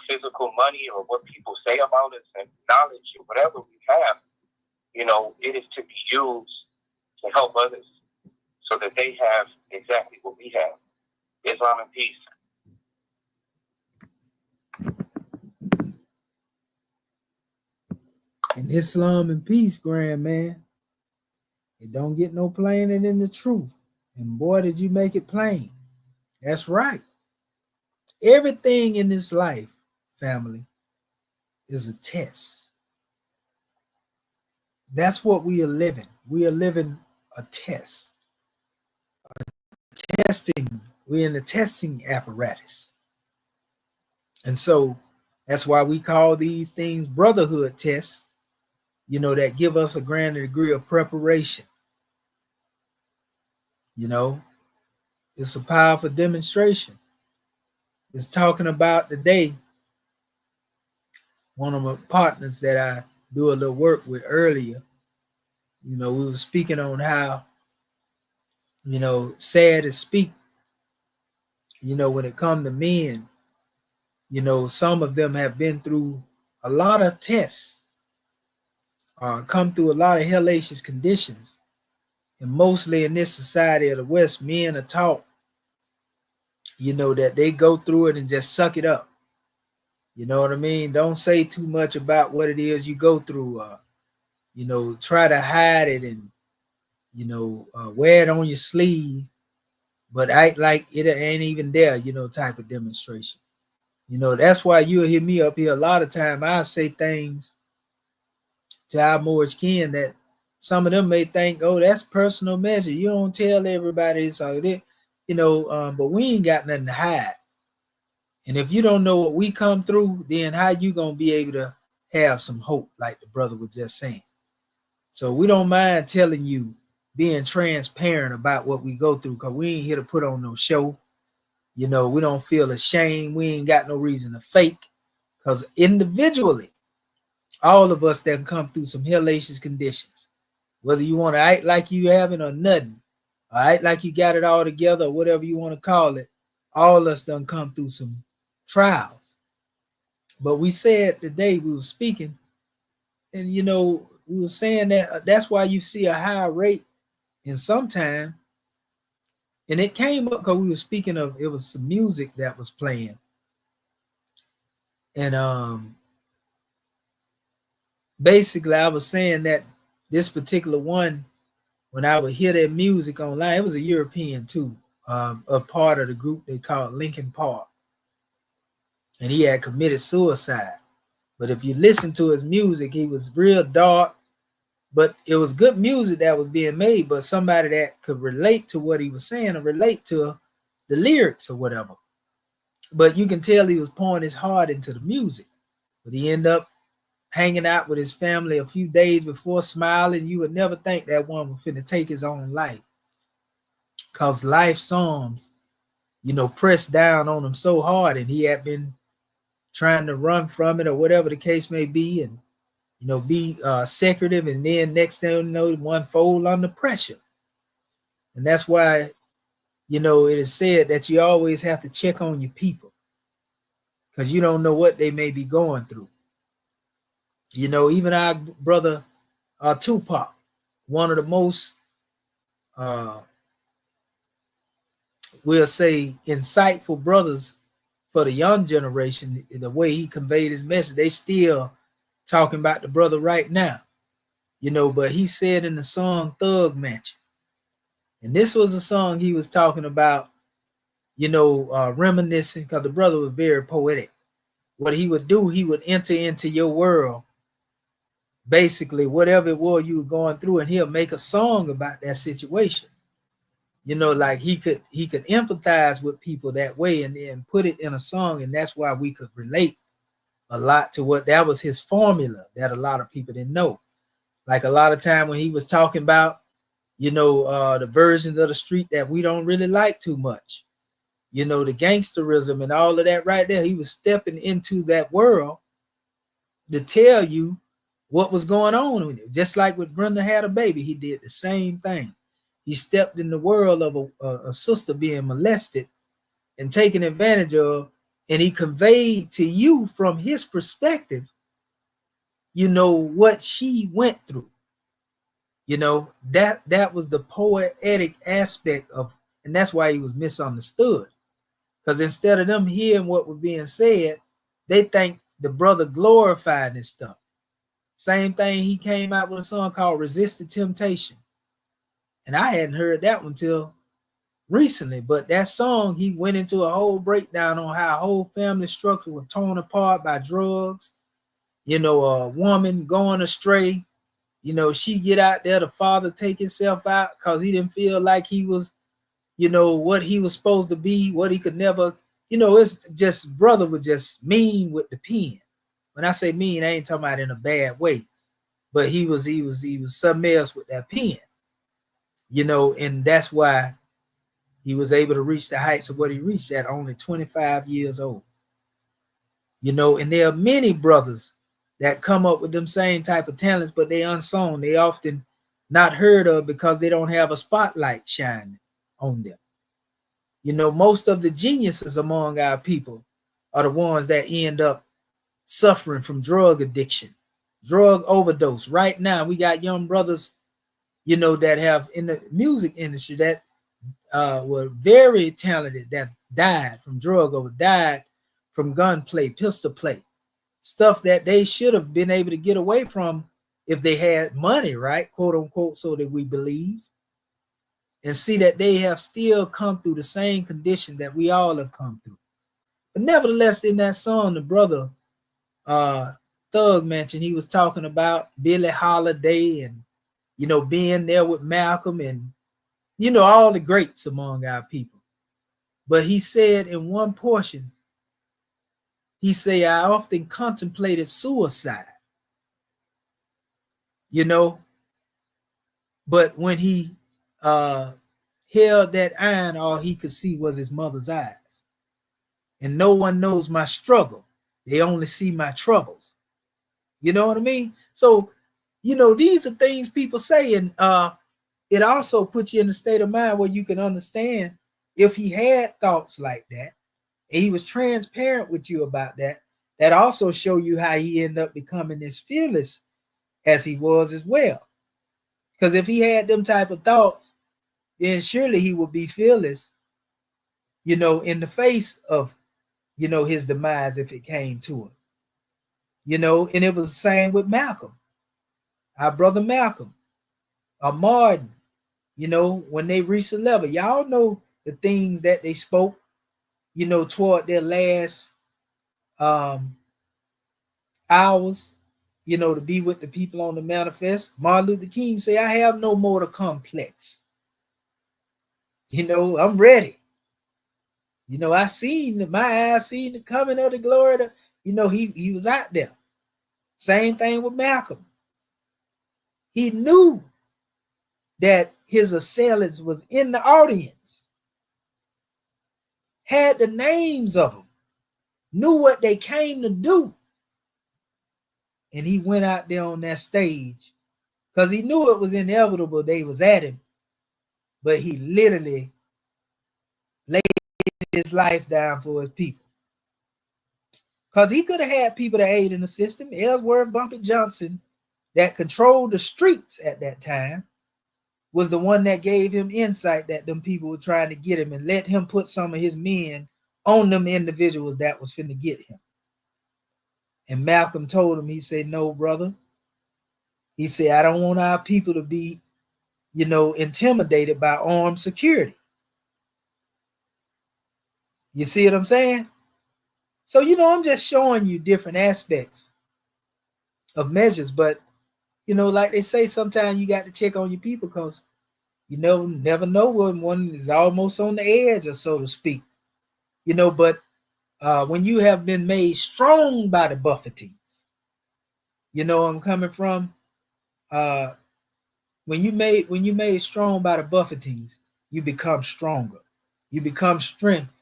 physical money or what people say about us and knowledge or whatever we have, it is to be used to help others so that they have exactly what we have. Islam and peace. And Islam and peace, grand man. It don't get no plainer than the truth. And boy, did you make it plain. That's right. Everything in this life, family, is a test. That's what we are living. We are living a test. Testing. We're in the testing apparatus. And so that's why we call these things brotherhood tests, that give us a greater degree of preparation. It's a powerful demonstration. It's talking about today, one of my partners that I do a little work with earlier, we were speaking on how, sad to speak, when it comes to men, some of them have been through a lot of tests, come through a lot of hellacious conditions. And mostly in this society of the West, men are taught, that they go through it and just suck it up. You know what I mean? Don't say too much about what it is you go through. Try to hide it and, wear it on your sleeve, but act like it ain't even there, type of demonstration. That's why you'll hear me up here a lot of time. I say things to our Moorish kin that some of them may think, oh, that's personal measure. You don't tell everybody it's all that, but we ain't got nothing to hide. And if you don't know what we come through, then how you gonna be able to have some hope, like the brother was just saying? So we don't mind telling you, being transparent about what we go through, because we ain't here to put on no show. We don't feel ashamed. We ain't got no reason to fake, because individually, all of us that come through some hellacious conditions, whether you want to act like you haven't or nothing, or act like you got it all together, or whatever you want to call it, all of us done come through some trials. But we said today, we were speaking, and we were saying that that's why you see a higher rate in some time. And it came up because we were speaking of, it was some music that was playing. And basically I was saying that this particular one, when I would hear that music online, it was a European too, a part of the group they called Linkin Park. And he had committed suicide. But if you listen to his music, he was real dark, but it was good music that was being made, but somebody that could relate to what he was saying or relate to the lyrics or whatever. But you can tell he was pouring his heart into the music. But he ended up hanging out with his family a few days before, smiling. You would never think that one was finna take his own life, because life storms, pressed down on him so hard, and he had been trying to run from it or whatever the case may be, and be secretive, and then next thing you know, one fold under pressure. And that's why, it is said that you always have to check on your people, because you don't know what they may be going through. Even our brother Tupac, one of the most, we'll say, insightful brothers for the young generation, the way he conveyed his message, they still talking about the brother right now. But he said in the song Thug Mansion, and this was a song he was talking about, reminiscing, because the brother was very poetic. What he would do, he would enter into your world, basically whatever it was you were going through, and he'll make a song about that situation. Like he could empathize with people that way, and then put it in a song, and that's why we could relate a lot to what that was his formula that a lot of people didn't know. Like a lot of time when he was talking about, the versions of the street that we don't really like too much, the gangsterism and all of that right there, he was stepping into that world to tell you what was going on with it. Just like with Brenda Had a Baby, he did the same thing. He stepped in the world of a sister being molested and taken advantage of, and he conveyed to you from his perspective, what she went through. That was the poetic aspect of, and that's why he was misunderstood. Because instead of them hearing what was being said, they think the brother glorified this stuff. Same thing, he came out with a song called Resist the Temptation. And I hadn't heard that one till recently, but that song, he went into a whole breakdown on how a whole family structure was torn apart by drugs, a woman going astray, You know, she get out there, the father take himself out because he didn't feel like he was, you know, what he was supposed to be, what he could never, you know, it's just brother was just mean with the pen. When I say mean, I ain't talking about in a bad way, but he was something else with that pen, you know, and that's why he was able to reach the heights of what he reached at only 25 years old. You know, and there are many brothers that come up with them same type of talents, but they unsung. They often not heard of because they don't have a spotlight shining on them. You know, most of the geniuses among our people are the ones that end up suffering from drug addiction, drug overdose. Right now, we got young brothers, you know, that have in the music industry that were very talented that died from died from gunplay, pistol play, stuff that they should have been able to get away from if they had money, right? Quote unquote, so that we believe. And see that they have still come through the same condition that we all have come through. But nevertheless, in that song, the brother Thug mentioned, he was talking about Billie Holiday and, you know, being there with Malcolm and, you know, all the greats among our people. But he said in one portion, he said, I often contemplated suicide, you know, but when he held that iron, all he could see was his mother's eyes. And no one knows my struggle. They only see my troubles. You know what I mean? So, you know, these are things people say, and it also puts you in a state of mind where you can understand if he had thoughts like that, and he was transparent with you about that, that also show you how he ended up becoming as fearless as he was as well. Because if he had them type of thoughts, then surely he would be fearless, you know, in the face of, you know, his demise if it came to him. You know, and it was the same with Malcolm, our brother Malcolm, or Martin, you know, when they reached the level. Y'all know the things that they spoke, you know, toward their last hours, you know, to be with the people on the manifest. Martin Luther King say, I have no more to complex. You know, I'm ready. You know, my eyes seen the coming of the glory. You know, he was out there. Same thing with Malcolm. He knew that his assailants was in the audience, had the names of them, knew what they came to do. And he went out there on that stage because he knew it was inevitable they was at him. But he literally laid his life down for his people. Because he could have had people that aid in the system. Ellsworth Bumpy Johnson, that controlled the streets at that time, was the one that gave him insight that them people were trying to get him and let him put some of his men on them individuals that was finna get him. And Malcolm told him, he said, no, brother. He said, I don't want our people to be, you know, intimidated by armed security. You see what I'm saying? So, you know, I'm just showing you different aspects of measures, but, you know, like they say, sometimes you got to check on your people because you know, never know when one is almost on the edge, or so to speak. You know, but when you have been made strong by the buffetings, you know, I'm coming from. When you made strong by the buffetings, you become stronger. You become strength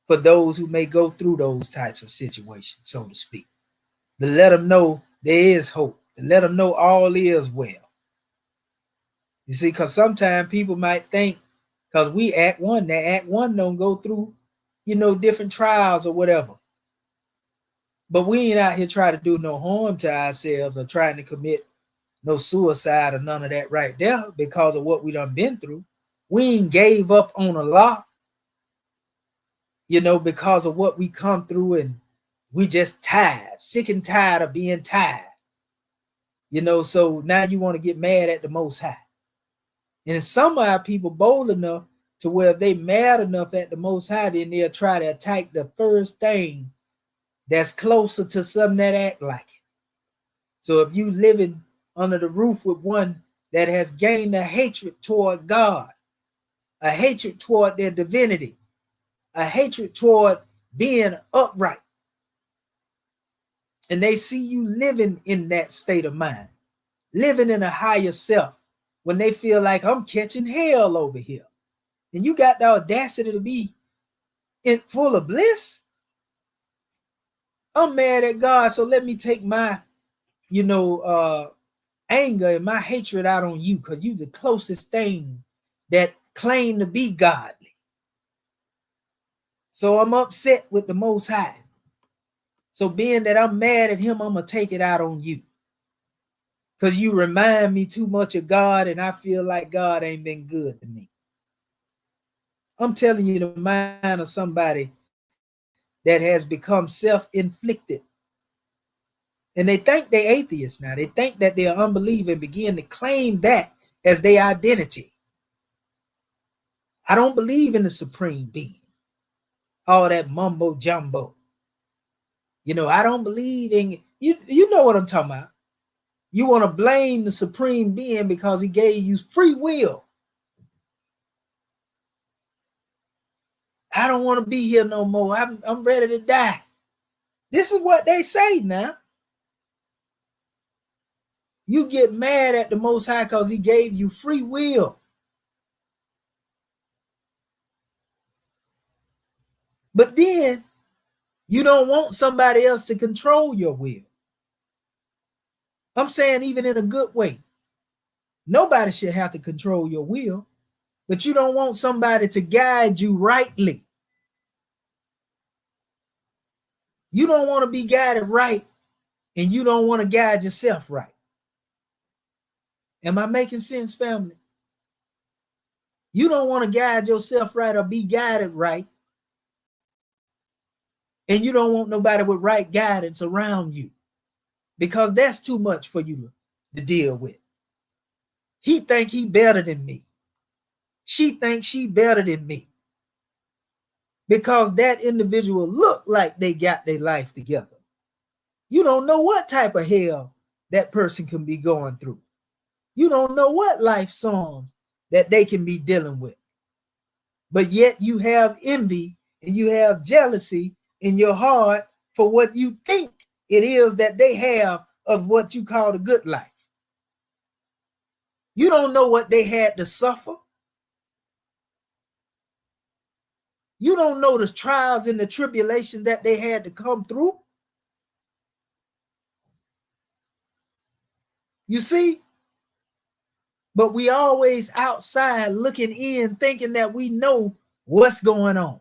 for those who may go through those types of situations, so to speak. To let them know there is hope. To let them know all is well. You see, because sometimes people might think, because we Act 1, that Act 1 don't go through, you know, different trials or whatever. But we ain't out here trying to do no harm to ourselves or trying to commit no suicide or none of that right there because of what we done been through. We ain't gave up on a lot, you know, because of what we come through, and we just tired, sick and tired of being tired. You know, so now you want to get mad at the Most High. And some of our people bold enough to where if they mad enough at the Most High, then they'll try to attack the first thing that's closer to something that act like it. So if you living under the roof with one that has gained a hatred toward God, a hatred toward their divinity, a hatred toward being upright. And they see you living in that state of mind, living in a higher self, when they feel like I'm catching hell over here. And you got the audacity to be in full of bliss. I'm mad at God, so let me take my, anger and my hatred out on you, because you the closest thing that claim to be godly. So I'm upset with the Most High. So being that I'm mad at him, I'm going to take it out on you, because you remind me too much of God, and I feel like God ain't been good to me. I'm telling you the mind of somebody that has become self-inflicted. And they think they're atheists now. They think that they're unbelieving, begin to claim that as their identity. I don't believe in the supreme being. All that mumbo jumbo. I don't believe in, you know what I'm talking about. You want to blame the supreme being because he gave you free will. I don't want to be here no more. I'm ready to die. This is what they say now. You get mad at the Most High because he gave you free will. But then you don't want somebody else to control your will. I'm saying even in a good way. Nobody should have to control your will, but you don't want somebody to guide you rightly. You don't want to be guided right, and you don't want to guide yourself right. Am I making sense, family? You don't want to guide yourself right or be guided right, and you don't want nobody with right guidance around you, because that's too much for you to deal with. He think he better than me. She thinks she better than me, because that individual look like they got their life together. You don't know what type of hell that person can be going through. You don't know what life storms that they can be dealing with. But yet you have envy and you have jealousy in your heart for what you think it is that they have of what you call the good life. You don't know what they had to suffer. You don't know the trials and the tribulations that they had to come through. You see? But we always outside looking in, thinking that we know what's going on.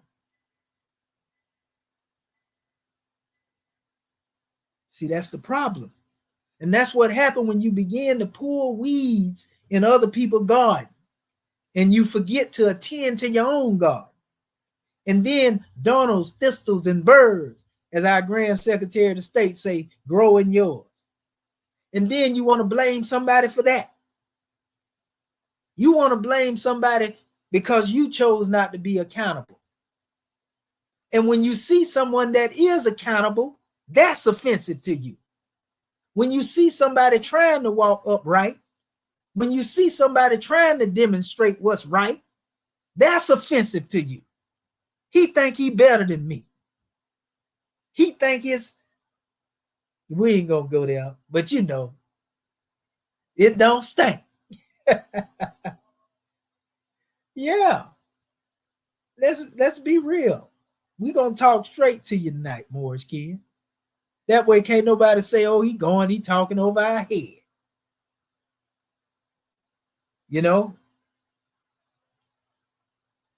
See, that's the problem. And that's what happened when you begin to pull weeds in other people's garden and you forget to attend to your own garden. And then Donalds, thistles, and birds, as our Grand Secretary of the State say, grow in yours. And then you want to blame somebody for that. You want to blame somebody because you chose not to be accountable. And when you see someone that is accountable, that's offensive to you. When you see somebody trying to walk upright, when you see somebody trying to demonstrate what's right, that's offensive to you. He think he better than me. He think we ain't gonna go there, but it don't stink. Yeah, let's be real. We gonna talk straight to you tonight, Morris Ken. That way can't nobody say, oh, he talking over our head.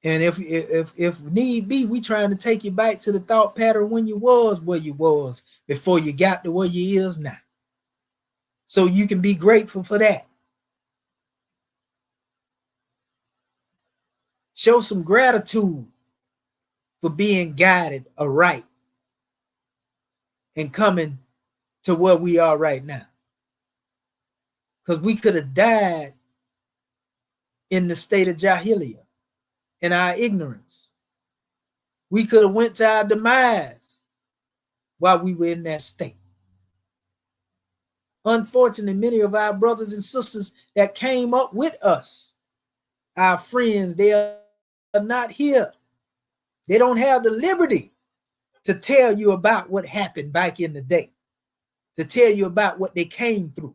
And if need be, we trying to take you back to the thought pattern when you was where you was before you got to where you is now. So you can be grateful for that. Show some gratitude for being guided aright and coming to where we are right now. Because we could have died in the state of Jahiliyyah, in our ignorance. We could have went to our demise while we were in that state. Unfortunately, many of our brothers and sisters that came up with us, our friends, they are not here. They don't have the liberty to tell you about what happened back in the day, to tell you about what they came through,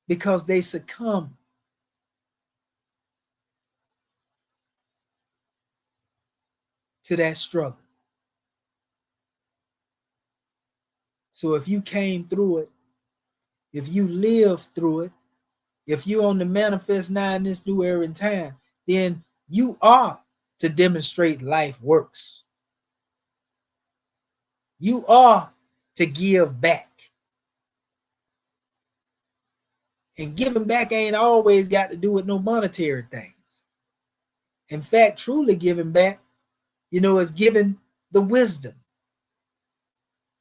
because they succumbed to that struggle. So if you came through it, if you lived through it, if you're on the manifest now in this new era in time, then you are to demonstrate life works. You are to give back. And giving back ain't always got to do with no monetary things. In fact, truly giving back, is giving the wisdom,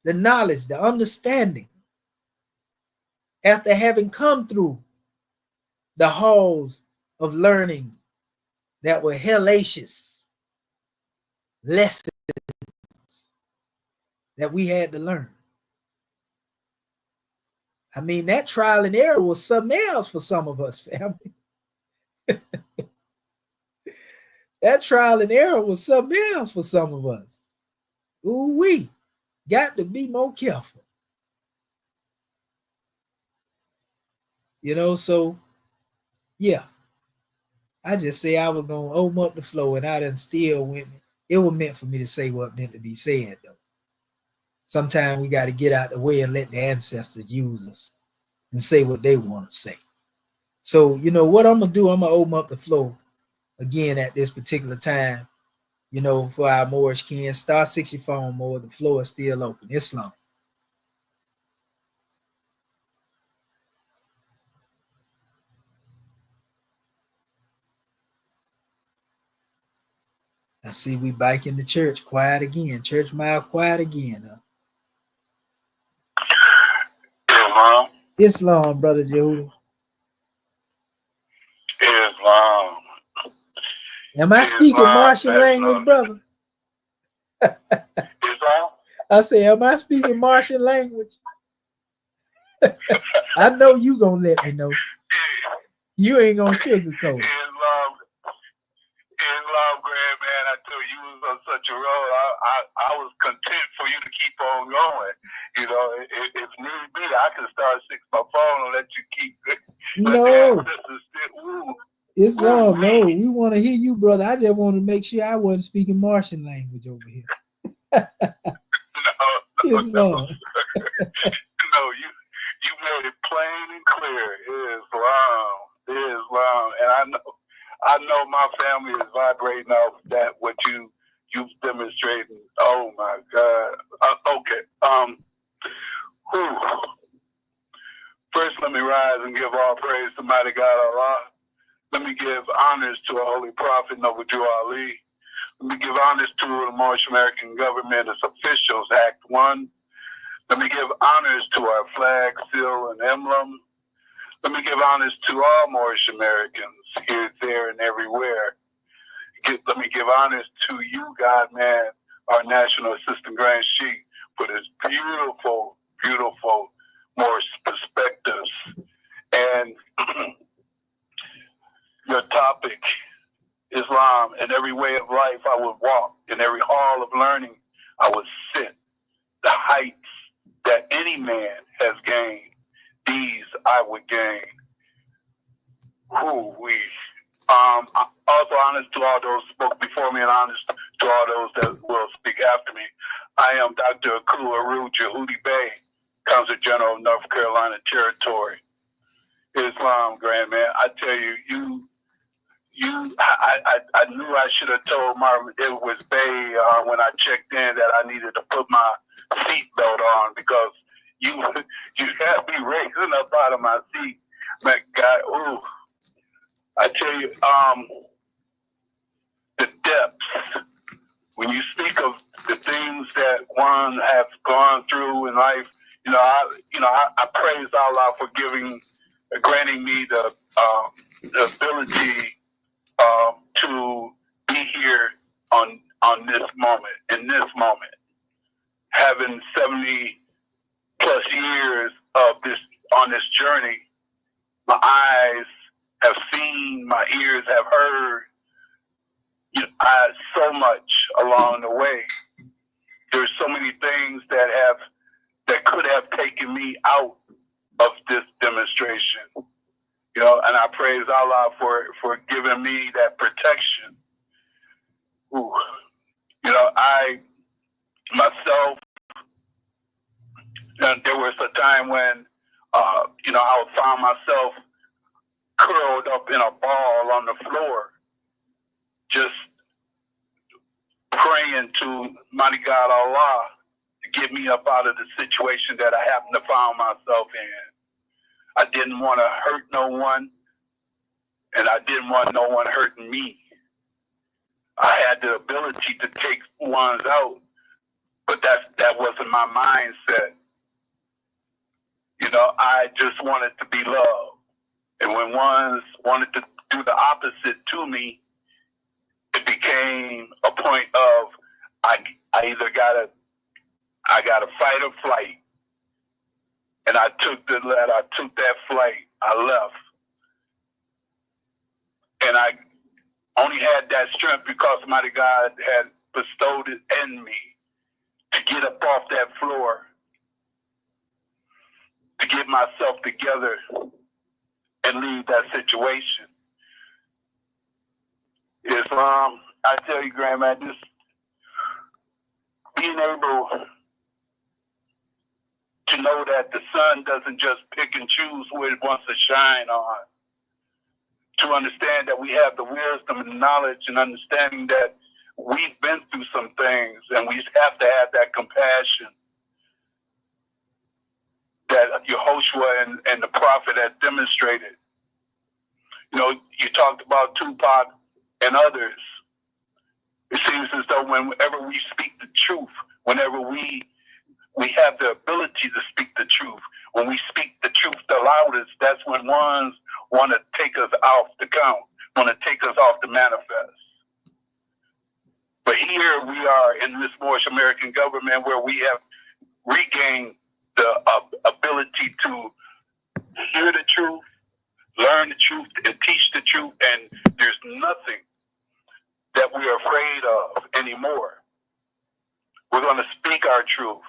the knowledge, the understanding after having come through the halls of learning that were hellacious lessons that we had to learn. I mean, that trial and error was something else for some of us, family. That trial and error was something else for some of us. Ooh, we got to be more careful. So yeah, I just say I was gonna open up the floor, and I done still went. It was meant for me to say what meant to be said, though. Sometimes we got to get out the way and let the ancestors use us and say what they want to say. So what I'm gonna do, I'm gonna open up the floor again at this particular time, for our Moorish kin. Star 60 phone more. The floor is still open. Islam. I see we back in the church. Quiet again. Church mouth quiet again. Islam, brother Yehuda. Islam. Am I speaking Martian language, brother? Islam? I say, am I speaking Martian language? I know you gonna let me know. You ain't gonna sugarcoat it. Islam, grand man, I tell you was on such a roll. I was content for you to keep on going. If need be, I can start my phone and let you keep it. No. Islam, no, we want to hear you, brother. I just want to make sure I wasn't speaking Martian language over here. No, Islam. No, you made it plain and clear. Islam, and I know my family is vibrating off that what you've demonstrated. Oh my God. Okay. First, let me rise and give all praise to mighty God Allah. Let me give honors to our holy prophet Nobuju Ali. Let me give honors to the Moorish American government, its officials, Act 1. Let me give honors to our flag, seal, and emblem. Let me give honors to all Moorish Americans here, there, and everywhere. Let me give honors to you, God man, our National Assistant Grand Sheikh, for this beautiful, beautiful Moorish perspectives. And your topic, Islam, in every way of life I would walk, in every hall of learning I would sit. The heights that any man has gained, these I would gain. Also honest to all those who spoke before me and honest to all those that will speak after me. I am Dr. Aku Aru Jehudi Bey, Consul General of North Carolina Territory. Islam, grand man, I tell you, I knew I should have told Marvin it was Bay when I checked in that I needed to put my seatbelt on, because you had me raising up out of my seat. That guy, ooh. I tell you, the depths. When you speak of the things that one has gone through in life, I praise Allah for granting me the ability to be here on this moment, in this moment, having 70 plus years on this journey, my eyes have seen, my ears have heard, so much along the way. There's so many things that could have taken me out of this demonstration. And I praise Allah for giving me that protection. Ooh. I myself, there was a time when, I found myself curled up in a ball on the floor, just praying to mighty God Allah to get me up out of the situation that I happened to find myself in. I didn't want to hurt no one, and I didn't want no one hurting me. I had the ability to take ones out, but that wasn't my mindset. I just wanted to be loved. And when ones wanted to do the opposite to me, it became a point of I either gotta fight or flight. And I took that flight. I left. And I only had that strength because mighty God had bestowed it in me to get up off that floor, to get myself together and leave that situation. Islam, I tell you, Grandma, just being able to know that the sun doesn't just pick and choose where it wants to shine on, to understand that we have the wisdom and knowledge and understanding that we've been through some things, and we have to have that compassion that Yehoshua and the prophet had demonstrated. You talked about Tupac and others. It seems as though whenever we speak the truth, whenever we have the ability to speak the truth, when we speak the truth the loudest, that's when ones want to take us off the count, want to take us off the manifest. But here we are in this Moorish American government where we have regained the ability to hear the truth, learn the truth, and teach the truth, and there's nothing that we're afraid of anymore. We're going to speak our truth.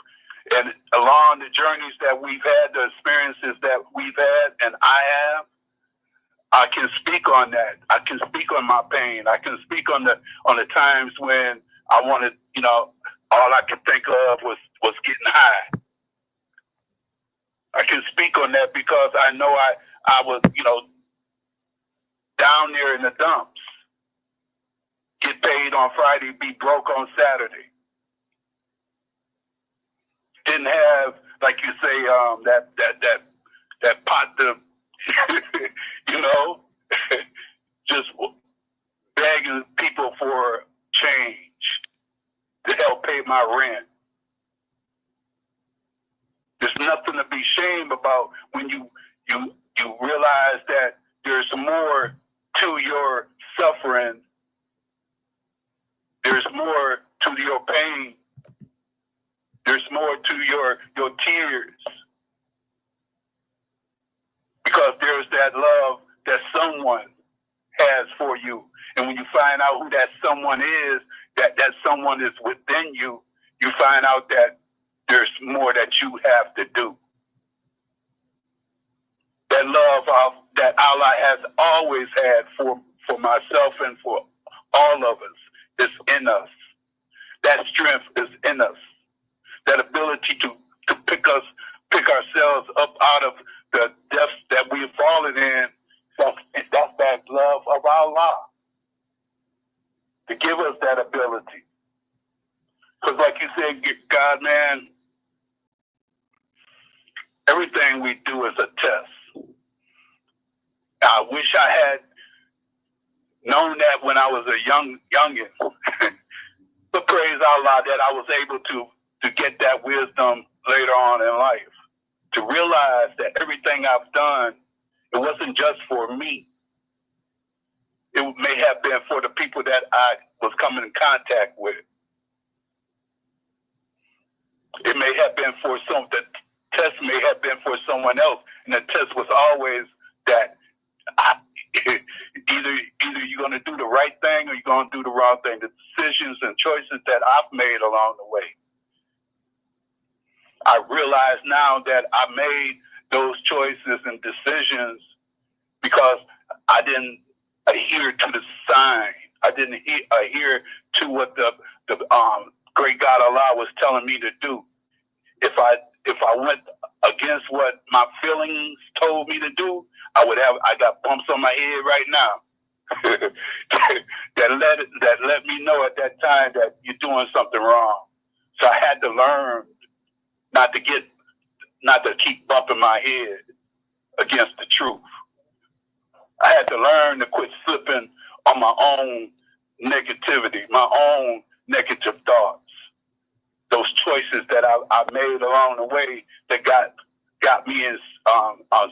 And along the journeys that we've had, the experiences that we've had, and I can speak on that. I can speak on my pain. I can speak on the times when I wanted, all I could think of was getting high. I can speak on that because I know I was, down there in the dumps. Get paid on Friday, be broke on Saturday. Didn't have, like you say, that pot to, just begging people for change to help pay my rent. There's nothing to be ashamed about when you realize that there's more to your suffering. There's more to your pain. There's more to your tears. Because there's that love that someone has for you. And when you find out who that someone is, that someone is within you, you find out that there's more that you have to do. That love that Allah has always had for myself and for all of us is in us. That strength is in us. That ability to pick ourselves up out of the depths that we've fallen in, that's that love of Allah to give us that ability. Because like you said, God, man, everything we do is a test. I wish I had known that when I was a youngin'. But praise Allah that I was able to get that wisdom later on in life. To realize that everything I've done, it wasn't just for me. It may have been for the people that I was coming in contact with. It may have been the test may have been for someone else. And the test was always that either you're going to do the right thing or you're going to do the wrong thing. The decisions and choices that I've made along the way. I realize now that I made those choices and decisions because I didn't adhere to the sign. I didn't adhere to what the great God Allah was telling me to do. If I went against what my feelings told me to do, I got bumps on my head right now that let me know at that time that you're doing something wrong. So I had to learn not to keep bumping my head against the truth. I had to learn to quit slipping on my own negativity, my own negative thoughts. Those choices that I made along the way that got me in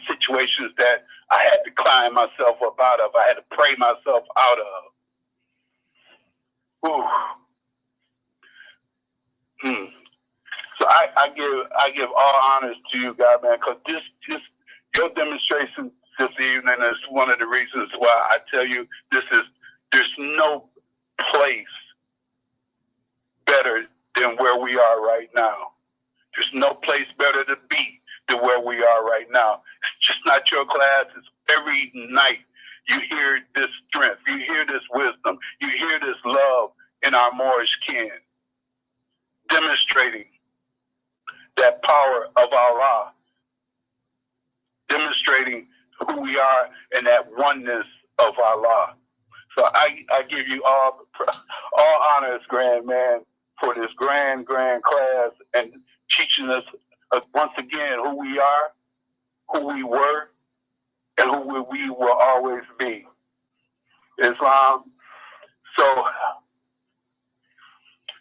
situations that I had to climb myself up out of. I had to pray myself out of. Ooh. So I give all honors to you, God, man, because this your demonstration this evening is one of the reasons why I tell you there's no place better than where we are right now. There's no place better to be than where we are right now. It's just not your class. It's every night you hear this strength, you hear this wisdom, you hear this love in our Moorish kin, demonstrating that power of Allah, demonstrating who we are and that oneness of Allah. So I give you all honors, grand man, for this grand class and teaching us once again who we are, who we were, and who we will always be. Islam. So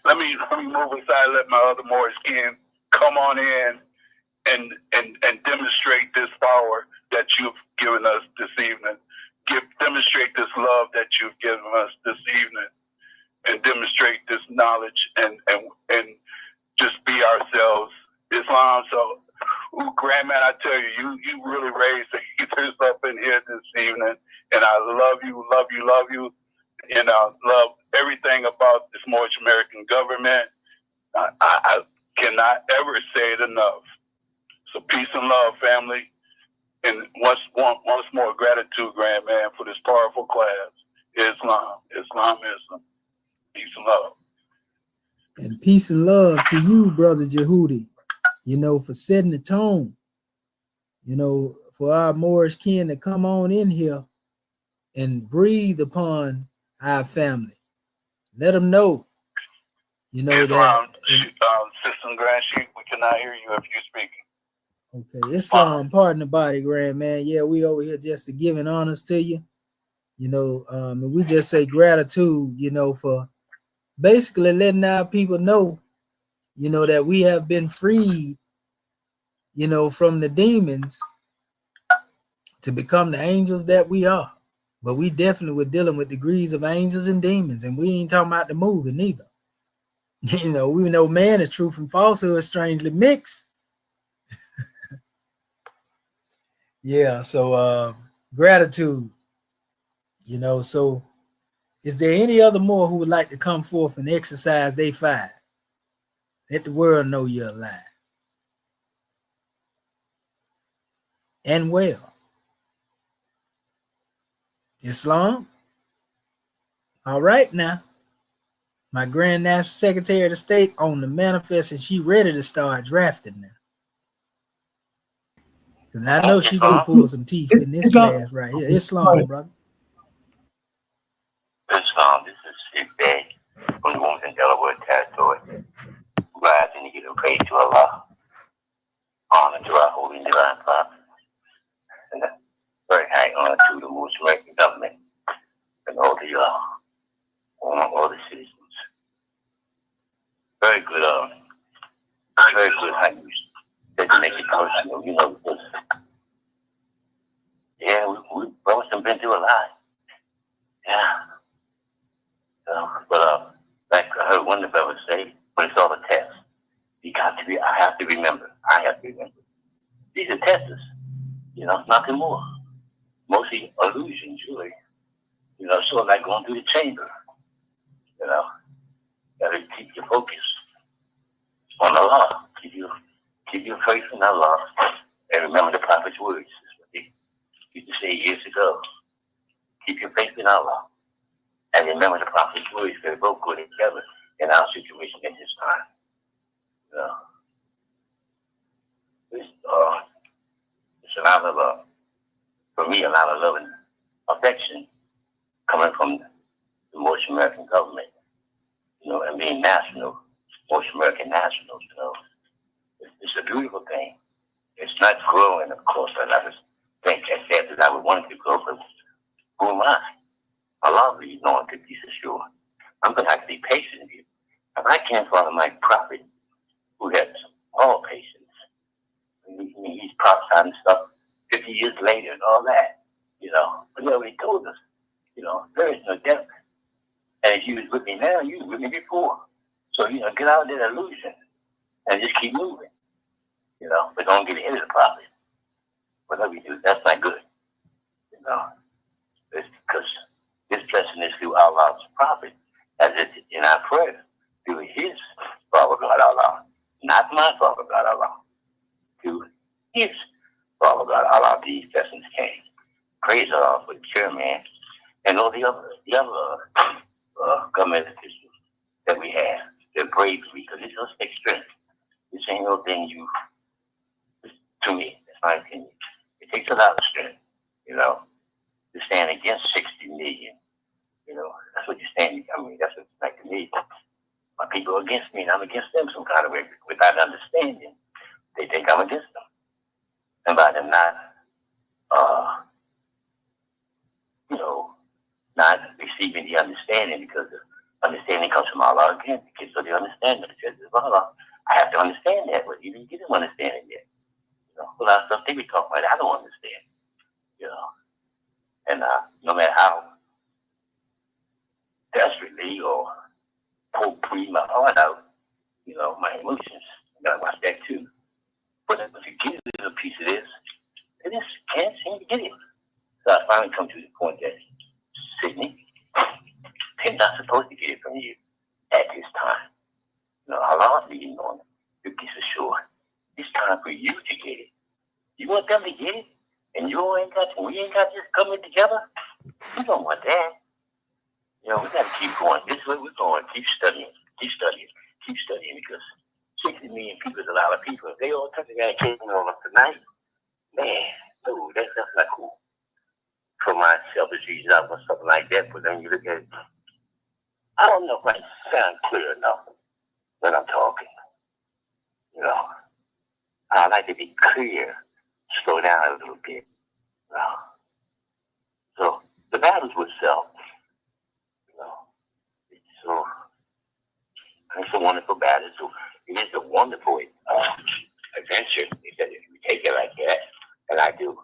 let me move aside, let my other Moorish kin come on in and demonstrate this power that you've given us this evening. Demonstrate this love that you've given us this evening, and demonstrate this knowledge and just be ourselves. Islam. So, Grandman, I tell you, you really raised the heaters up in here this evening, and I love you, and I love everything about this Moorish American government. I cannot ever say it enough. So peace and love, family. And once more, gratitude, grand man, for this powerful class. Islam. Peace and love. And peace and love to you, Brother Jehudi, for setting the tone, for our Moorish kin to come on in here and breathe upon our family. Let them know, Islam, that. System Grand Sheik, we cannot hear you if you're speaking. Okay, Islam, pardon the body, grand man. Yeah, we over here just to giving honors to you, and we just say gratitude, for basically letting our people know, that we have been freed, from the demons to become the angels that we are. But we definitely were dealing with degrees of angels and demons, and we ain't talking about the movie neither. We know man is truth and falsehood strangely mixed. Yeah, so gratitude. So is there any other more who would like to come forth and exercise their fire? Let the world know you're alive and well. Islam? All right now. My Grand National Secretary of the State on the manifest, and she ready to start drafting now. Because I know she gonna pull some teeth in this class right here. Islam, brother. Islam, this is Sheikh Day from the Wilmington, Delaware territory. Rising to give praise to Allah, honor to our holy and divine prophet, and a very high honor to the Moorish American government and all the citizens. Very good how you said to make it personal, because we brothers have been through a lot. Yeah. But like I heard one of the brothers say, when it's all a test, I have to remember. These are testers. You know, nothing more. Mostly illusions, really. You know, sort of like going through the chamber. You know, gotta keep your focus on Allah. Keep your faith in Allah. And remember the prophet's words. That's what they used to say years ago. Keep your faith in Allah. And remember the prophet's words. They both go together in our situation at this time. You know, it's a lot of, for me, a lot of love and affection coming from the most American government, you know, and being national, most American nationals, you know. It's a beautiful thing. It's not growing, of course, and I just think as fast as I would want it to grow, but who am I? Allah leads on to be sure. I'm going to have to be patient with you. If I can't follow my prophet, who has all patience, he's prophesying stuff 50 years later and all that, you know. But he already told us, you know, there is no death. And if you was with me now, you was with me before. So, you know, get out of that illusion and just keep moving, you know. But don't get ahead of the prophet. Whatever you do, that's not good, you know. It's because this blessing is through Allah's prophet, as it in our prayer, through his Father God Allah, not my Father God Allah, through his Father God Allah, these blessings came. Praise Allah for the chairman and all the other government officials that we have. They're brave because it does take strength. This ain't no thing to me, that's my opinion. It takes a lot of strength, you know, to stand against 60 million. You know, that's what you stand. I mean, that's what it's like to me. My people are against me, and I'm against them some kind of way without understanding. They think I'm against them, and by them not, you know, not receiving the understanding, because the understanding comes from Allah again. Because so they understand the truth of Allah. I have to understand that, but you didn't get them understanding yet. You know, a lot of stuff they be talking about, I don't understand. You know, and no matter how desperately or breathe my heart out, you know, my emotions, you gotta watch that too. But if you get a little piece of this, they just can't seem to get it. So I finally come to the point that, Sydney, they're not supposed to get it from you at this time. You know, Allah's leading on it. You be so sure. It's time for you to get it. You want them to get it? And we ain't got just coming together? We don't want that. You know, we got to keep going. This is where we're going. Keep studying, because 60 million people is a lot of people. If they all come together and came on us tonight, man, no, that's not cool. For my selfish reasons, I want something like that, but then you look at it, I don't know if I sound clear enough when I'm talking. You know, I like to be clear, slow down a little bit. You know? So the battles with self, you know, it's a wonderful battle. So it is a wonderful adventure, if you take it like that, and I do.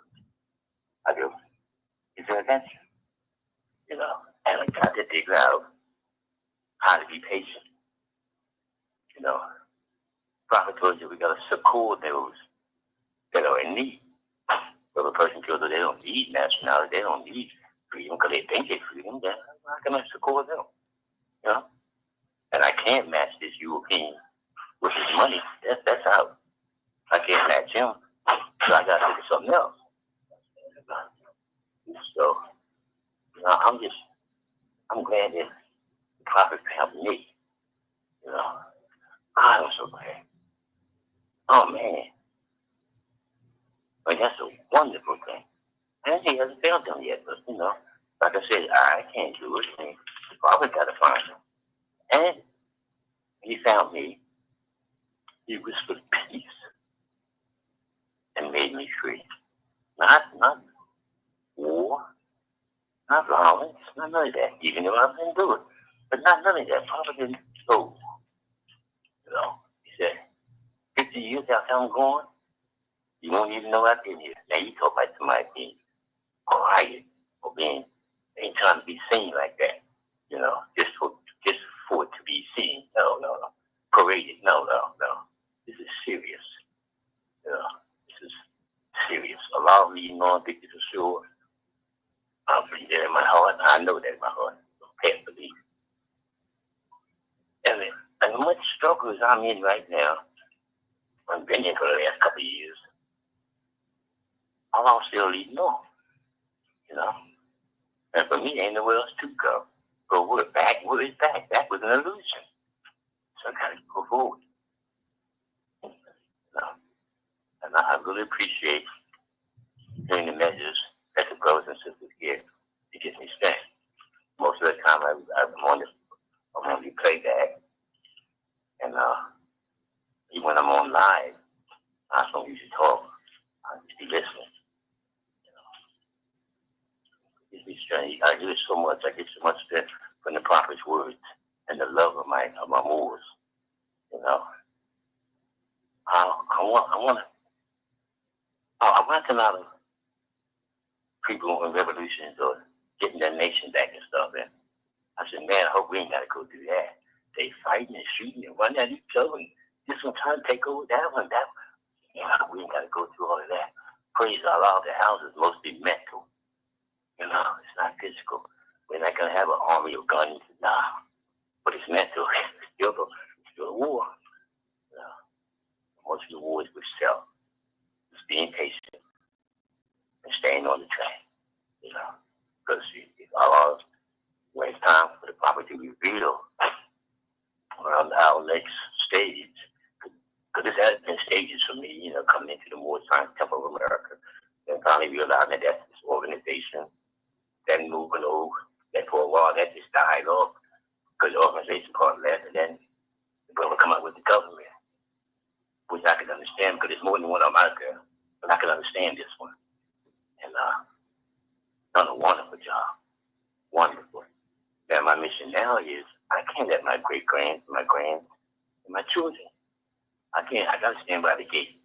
It's an adventure, you know, and I got to figure out how to be patient. You know, Prophet told you we got to support those that are in need. So the person feels that they don't need nationality, they don't need freedom because they think it's freedom, then how can I support them? You know? And I can't match this European with his money. That's out. I can't match him. So I got to look at something else. So, you know, I'm glad that the prophet helped me. You know, I'm so glad. Oh, man. But that's a wonderful thing. And he hasn't found them yet, but, you know, like I said, I can't do it. And the prophet got to find them. And he found me. He whispered peace and made me free. Not war, not violence, not none of that. Even though I've been doing it, but not none of that. Prophet didn't go. You know, he said, 50 years after I'm gone, you won't even know I've been here. Now you talk about somebody being quiet or being ain't trying to be seen like that. You know, just for it to be seen. No. Paraded. No. This is serious. You know, this is serious. A lot. Allah leading on, think it's sure. I believe that in my heart. I know that in my heart. I can't believe. And as much struggle as I'm in right now, I've been in for the last couple of years, Allah still leading on, you know. And for me, ain't nowhere else to go. But we're back. Where is back? That was an illusion. So I got to go forward. You know? And I really appreciate hearing the messages that the brothers and sisters give. It gives me strength. Most of the time, I'm on the playback. And even when I'm on live, I don't usually talk. I just be listening. It gives me strength. I get so much. I get so much strength from the prophet's words and the love of my Moors. You know, I want a lot of people in revolutions or getting their nation back and stuff. And I said, man, I hope we ain't got to go through that. They fighting and shooting and running at each other. And this one trying to take over that one. You know, we ain't got to go through all of that. Praise Allah, the house is mostly mental. You know, it's not physical. We're not going to have an army of guns. Nah. But it's mental. It's still a war. You know, most of the war is with self. It's being patient and staying on the track. You know, because Allah, when it's time for the prophet to reveal around our next stage, because this has been stages for me, you know, coming into the More Science Temple of America, and finally realizing that that's this organization, then moving over, that for a while that just died off, because the organization part left, and then the brother come up with the government, which I can understand, because there's more than one of them out there, but I can understand this one. And done a wonderful job. Wonderful. Now my mission now is I can't let my great-grands, my grands, and my children, I gotta stand by the gate,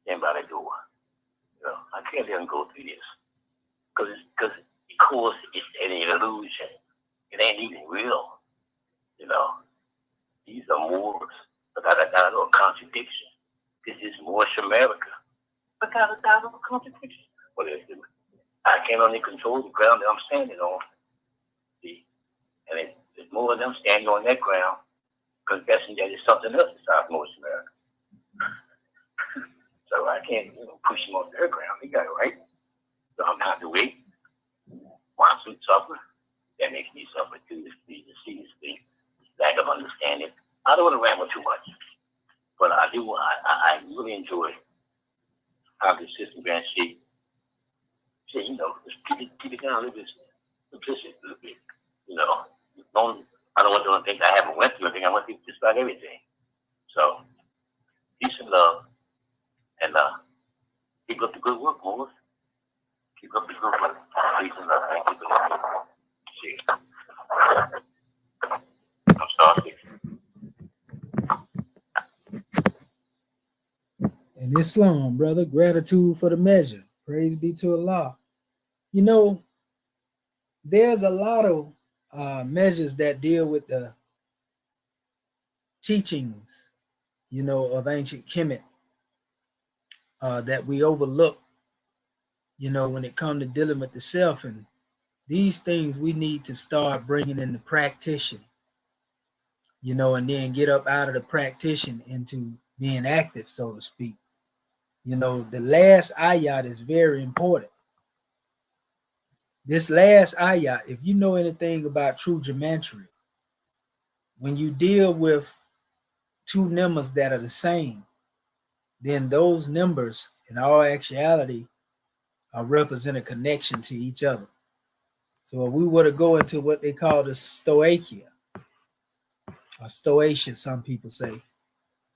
stand by the door. You know, I can't let them go through this. Because it's an illusion. It ain't even real. You know, these are Moors. But I got a little contradiction. This is Moorish America. But I got a little contradiction. What is it? I can't only control the ground that I'm standing on. See? And there's more of them standing on that ground, confessing that it's something else besides Moorish America. So I can't, push them off their ground. They got it right. So I'm going to have to wait. Watch them suffer. That makes me suffer too. To see this thing, lack of understanding. I don't want to ramble too much, but I do. I really enjoy how the system Grand Sheik said, just keep it down a little bit, simplicity a little bit. I don't want them to think I haven't went through anything. I went through just about everything. So peace and love, and keep up the good work, Moors. Keep up the good work. Peace and love. Thank you for listening. I'm sorry. And Islam, brother, gratitude for the measure. Praise be to Allah. There's a lot of measures that deal with the teachings, of ancient Kemet that we overlook, when it comes to dealing with the self. And these things we need to start bringing into practice, and then get up out of the practitioner into being active, so to speak. The last ayat is very important. This last ayat, if you know anything about true gematria, when you deal with two numbers that are the same, then those numbers in all actuality represent a connection to each other. So if we were to go into what they call the stoichia, or stoatia, some people say,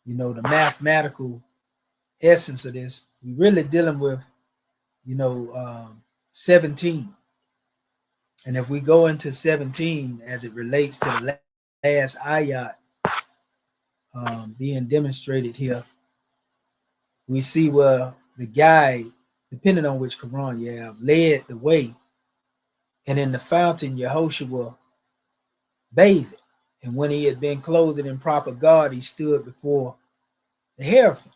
the mathematical essence of this, we're really dealing with, 17. And if we go into 17 as it relates to the last ayat being demonstrated here, we see where the guide, depending on which Quran you have, led the way. And in the fountain, Yehoshua bathed. And when he had been clothed in proper garb, he stood before the hierophant.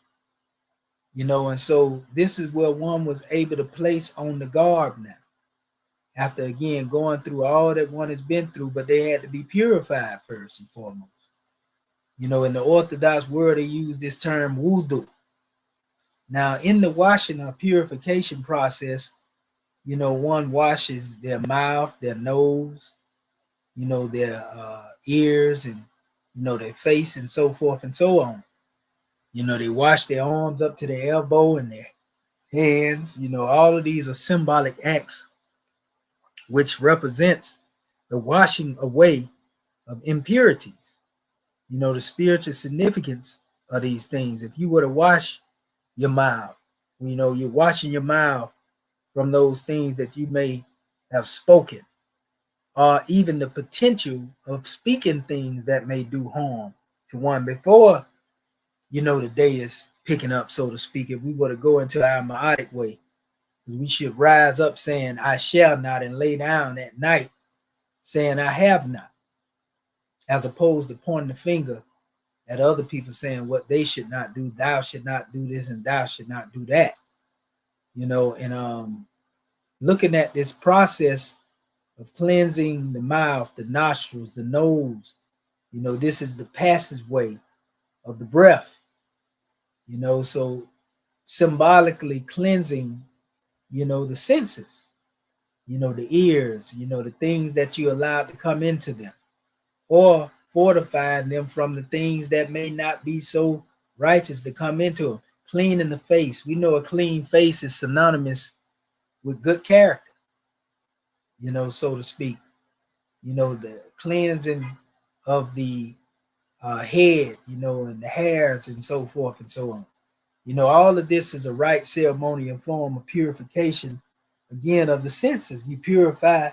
And so this is where one was able to place on the garb now, after again going through all that one has been through, but they had to be purified first and foremost. In the Orthodox world, they use this term wudu. Now, in the washing or purification process, one washes their mouth, their nose, their ears, and, their face, and so forth and so on. They wash their arms up to their elbow and their hands. All of these are symbolic acts which represents the washing away of impurities. The spiritual significance of these things. If you were to wash your mouth, you're washing your mouth from those things that you may have spoken, or even the potential of speaking things that may do harm to one before, the day is picking up, so to speak. If we were to go into our ma'atic way, we should rise up saying, I shall not, and lay down at night saying, I have not, as opposed to pointing the finger at other people saying what they should not do. Thou should not do this and thou should not do that. And looking at this process of cleansing the mouth, the nostrils, the nose, this is the passageway of the breath, so symbolically cleansing, the senses, the ears, the things that you allowed to come into them, or fortifying them from the things that may not be so righteous to come into them. Cleaning the face. We know a clean face is synonymous with good character, so to speak. The cleansing of the head, and the hairs and so forth and so on. All of this is a right ceremonial form of purification, again, of the senses. You purify,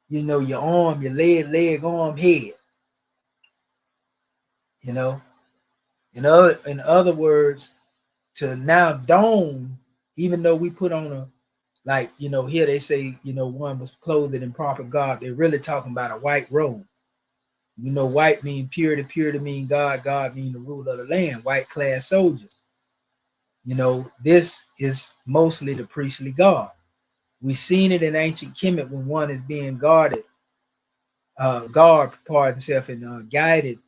your arm, your leg, arm, head. In other words, to now don, even though we put on a, like, here they say, one was clothed in proper garb. They're really talking about a white robe. White mean purity, purity mean God, God mean the ruler of the land, white clad soldiers. This is mostly the priestly garb. We've seen it in ancient Kemet when one is being guarded, and guided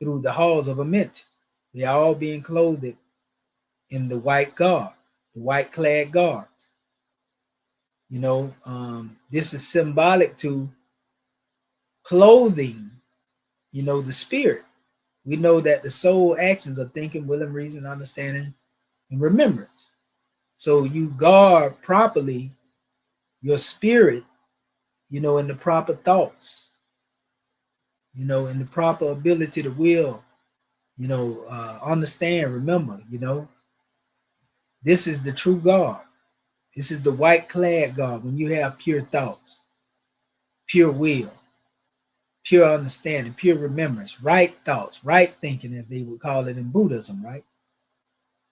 through the halls of a mint. They're all being clothed in the white garb, the white clad garbs. This is symbolic to clothing, the spirit. We know that the soul actions are thinking, willing, reason, understanding, and remembrance. So you guard properly your spirit, in the proper thoughts, in the proper ability to will, understand, remember, this is the true God. This is the white clad God. When you have pure thoughts, pure will, pure understanding, pure remembrance, right thoughts, right thinking, as they would call it in Buddhism, right?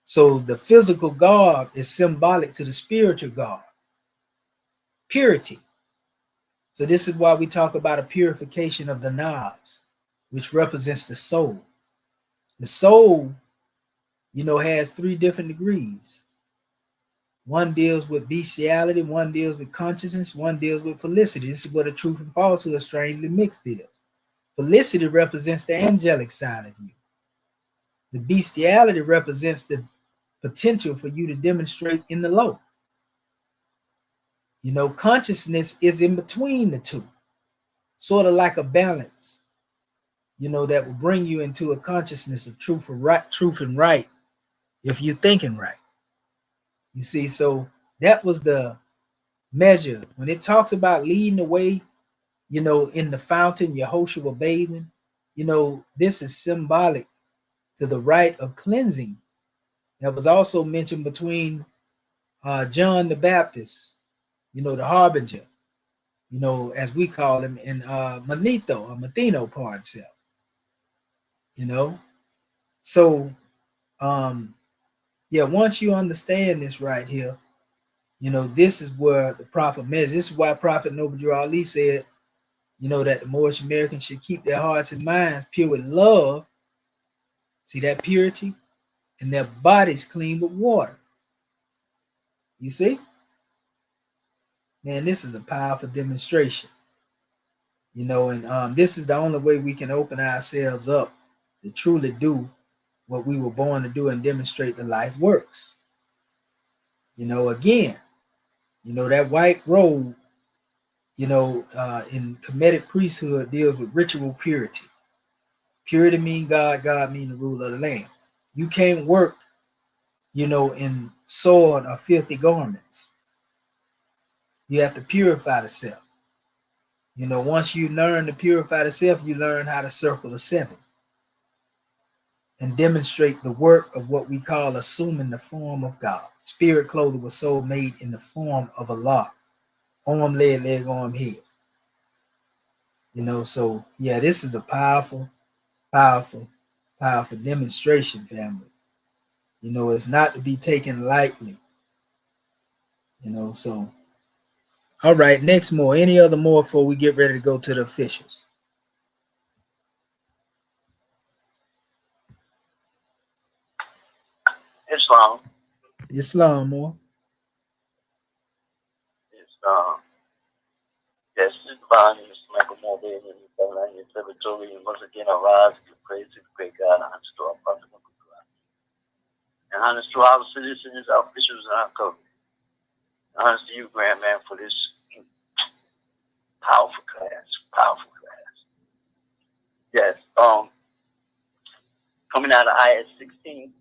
So the physical God is symbolic to the spiritual God. Purity. So this is why we talk about a purification of the knobs, which represents the soul. The soul, has 3 different degrees. One deals with bestiality, one deals with consciousness, one deals with felicity. This is where the truth and falsehood are strangely mixed is. Felicity represents the angelic side of you. The bestiality represents the potential for you to demonstrate in the low. Consciousness is in between the two, sort of like a balance, that will bring you into a consciousness of truth and right, if you're thinking right. You see, so that was the measure. When it talks about leading the way, in the fountain, Yehoshua bathing, this is symbolic to the rite of cleansing that was also mentioned between John the Baptist, the harbinger, as we call him, in Matheno part itself. So once you understand this right here, this is where the proper measure. This is why Prophet Noble Ali said, that the Moorish Americans should keep their hearts and minds pure with love. See that purity? and their bodies clean with water. You see? Man, this is a powerful demonstration. And this is the only way we can open ourselves up to truly do what we were born to do and demonstrate the life works. Again, that white robe, in Kemetic priesthood deals with ritual purity. Purity means God, God means the rule of the land. You can't work, in soiled or filthy garments. You have to purify the self. Once you learn to purify the self, you learn how to circle the seven and demonstrate the work of what we call assuming the form of God. Spirit clothing was so made in the form of Allah. Arm, leg, arm, head. So yeah, this is a powerful, powerful, powerful demonstration, family. It's not to be taken lightly. So all right, next more. Any other more before we get ready to go to the officials? Islam Islam more. is yes, it's divine and it's like a more baby and it's all right, it's territory, and once again arise, give praise to the great God, and honest to our prophet, and honest to our citizens, our officials, and our government. Honest to you, Grand Man, for this powerful class. Powerful class. Yes. Coming out of IS 16,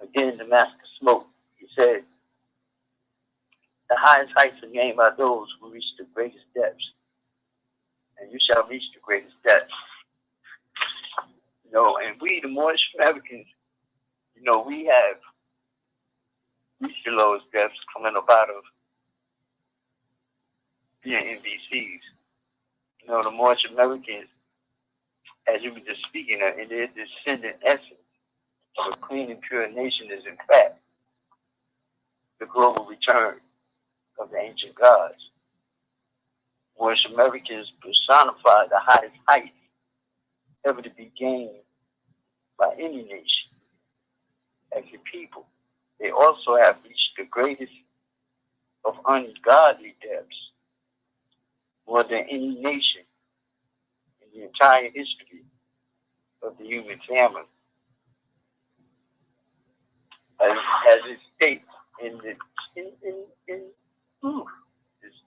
again, the master smoke, he said, the highest heights are gained by those who reach the greatest depths, and you shall reach the greatest depths. And we, the Moorish Americans, we have reached the lowest depths coming up out of being NBCs. The Moorish Americans, as you were just speaking of, in their descendant essence of a clean and pure nation is in fact the global return of the ancient gods. Moorish Americans personify the highest height ever to be gained by any nation as a people. They also have reached the greatest of ungodly depths, more than any nation in the entire history of the human family. As it states in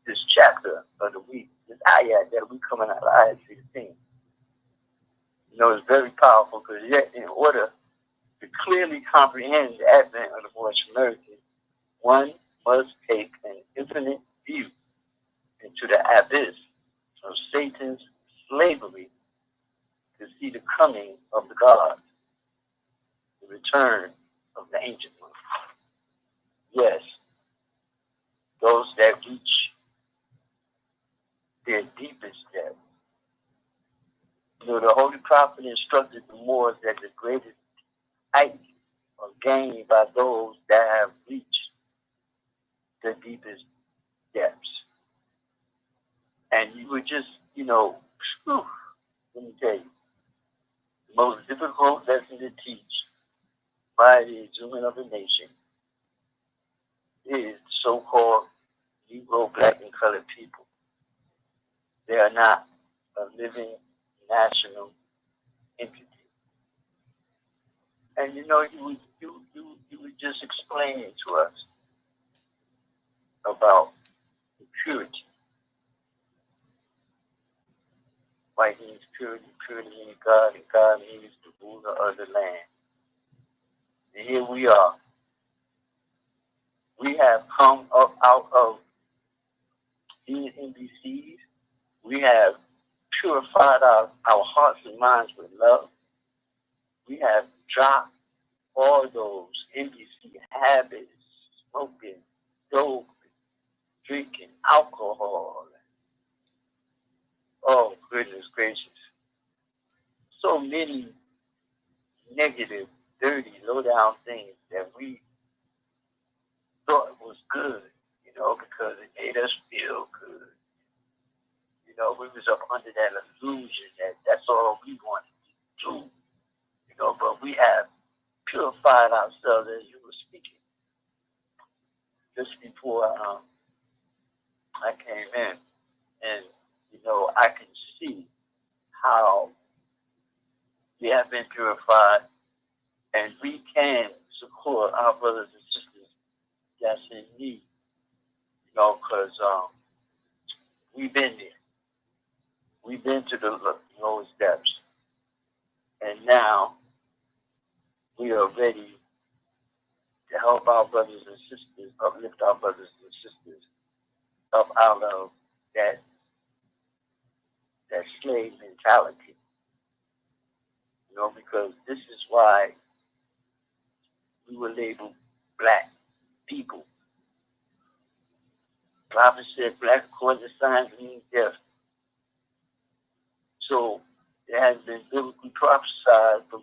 this chapter of the week, this ayat that we coming out of ayat 16. It's very powerful because yet in order to clearly comprehend the advent of the Moorish American, one must take an infinite view into the abyss of Satan's slavery to see the coming of the gods, the return of the ancient ones. Yes, those that reach their deepest depth. The Holy Prophet instructed the Moors that the greatest heights are gained by those that have reached the deepest depths. And you would just, let me tell you, the most difficult lesson to teach by the exhuman of a nation is so-called Negro, black, and colored people. They are not a living national entity. And you would just explain it to us about the purity. White means purity, purity means God, and God means the ruler of the land. And here we are. We have come up out of these NBCs. We have purified our hearts and minds with love. We have dropped all those NBC habits, smoking, dope, drinking, alcohol. Oh, goodness gracious. So many negative, dirty, low-down things that we thought was good, because it made us feel good. We was up under that illusion that that's all we wanted to do. but we have purified ourselves as you were speaking just before I came in. And, I can see how we have been purified and we can support our brothers and sisters that's in need, because we've been there. We've been to the lowest depths. And now we are ready to help our brothers and sisters, uplift our brothers and sisters up out of that slave mentality. Because this is why we were labeled black people. Prophet said black according to signs means death. So it has been biblically prophesied for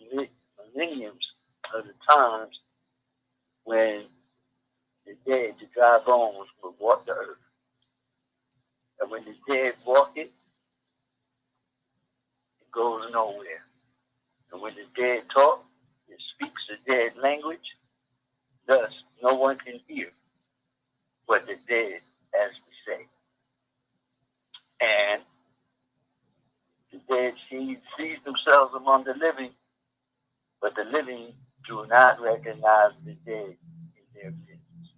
millenniums of the times when the dead, the dry bones, would walk the earth. And when the dead walk it, it goes nowhere. And when the dead talk, it speaks a dead language. Thus, no one can hear what the dead, as we say. And the dead sees themselves among the living, but the living do not recognize the dead in their midst.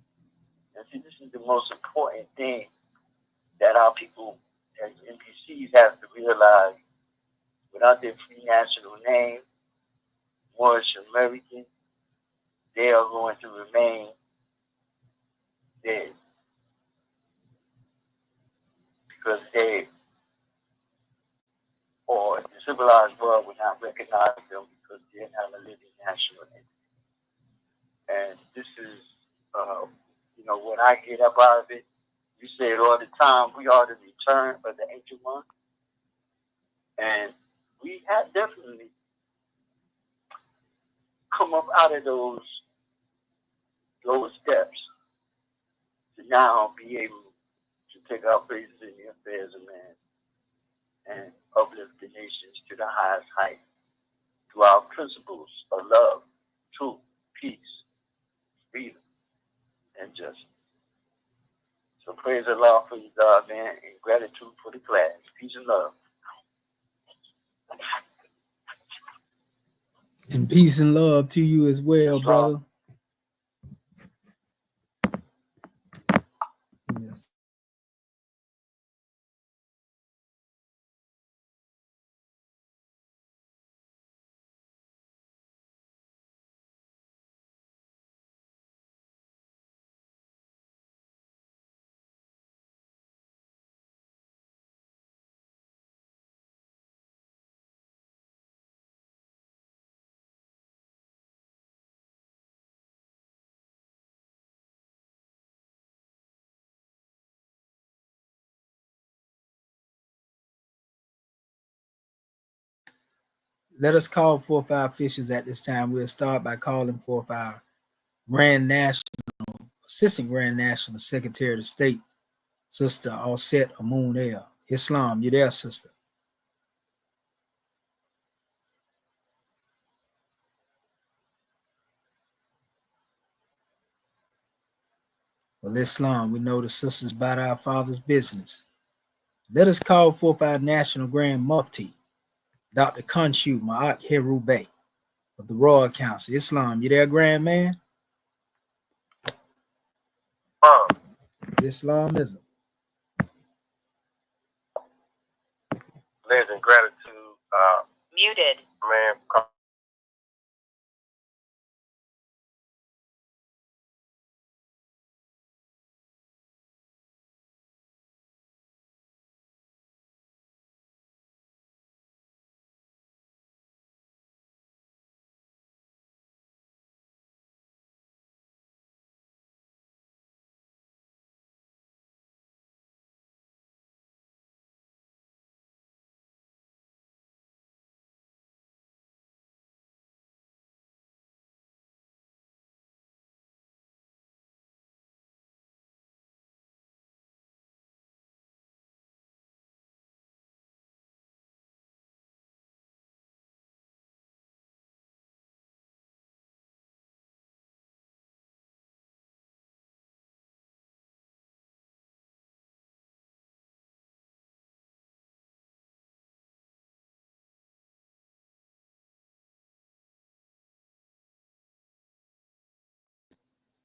And see, this is the most important thing that our people as NPCs have to realize. Without their free national name, Moorish American, they are going to remain dead because they, or the civilized world, will not recognize them because they're not a living national entity. And this is, what I get up out of it. You say it all the time. We are the return of the ancient one, and we have definitely come up out of those steps to now be able to take our places in the affairs of man and uplift the nations to the highest height through our principles of love, truth, peace, freedom, and justice. So praise Allah for you, God, man, and gratitude for the class. Peace and love. And peace and love to you as well, brother. Yes. Let us call forth our officials at this time. We'll start by calling forth our Assistant Grand National Secretary of State, Sister Alset Amun El. Islam, you there, sister? Well, Islam, we know the sisters about our father's business. Let us call forth our National Grand Mufti, Dr. Khonshu Ma'at Heru Bey of the Royal Council. Islam, you there, Grand Man? Islamism. Legend, gratitude. Muted. Man,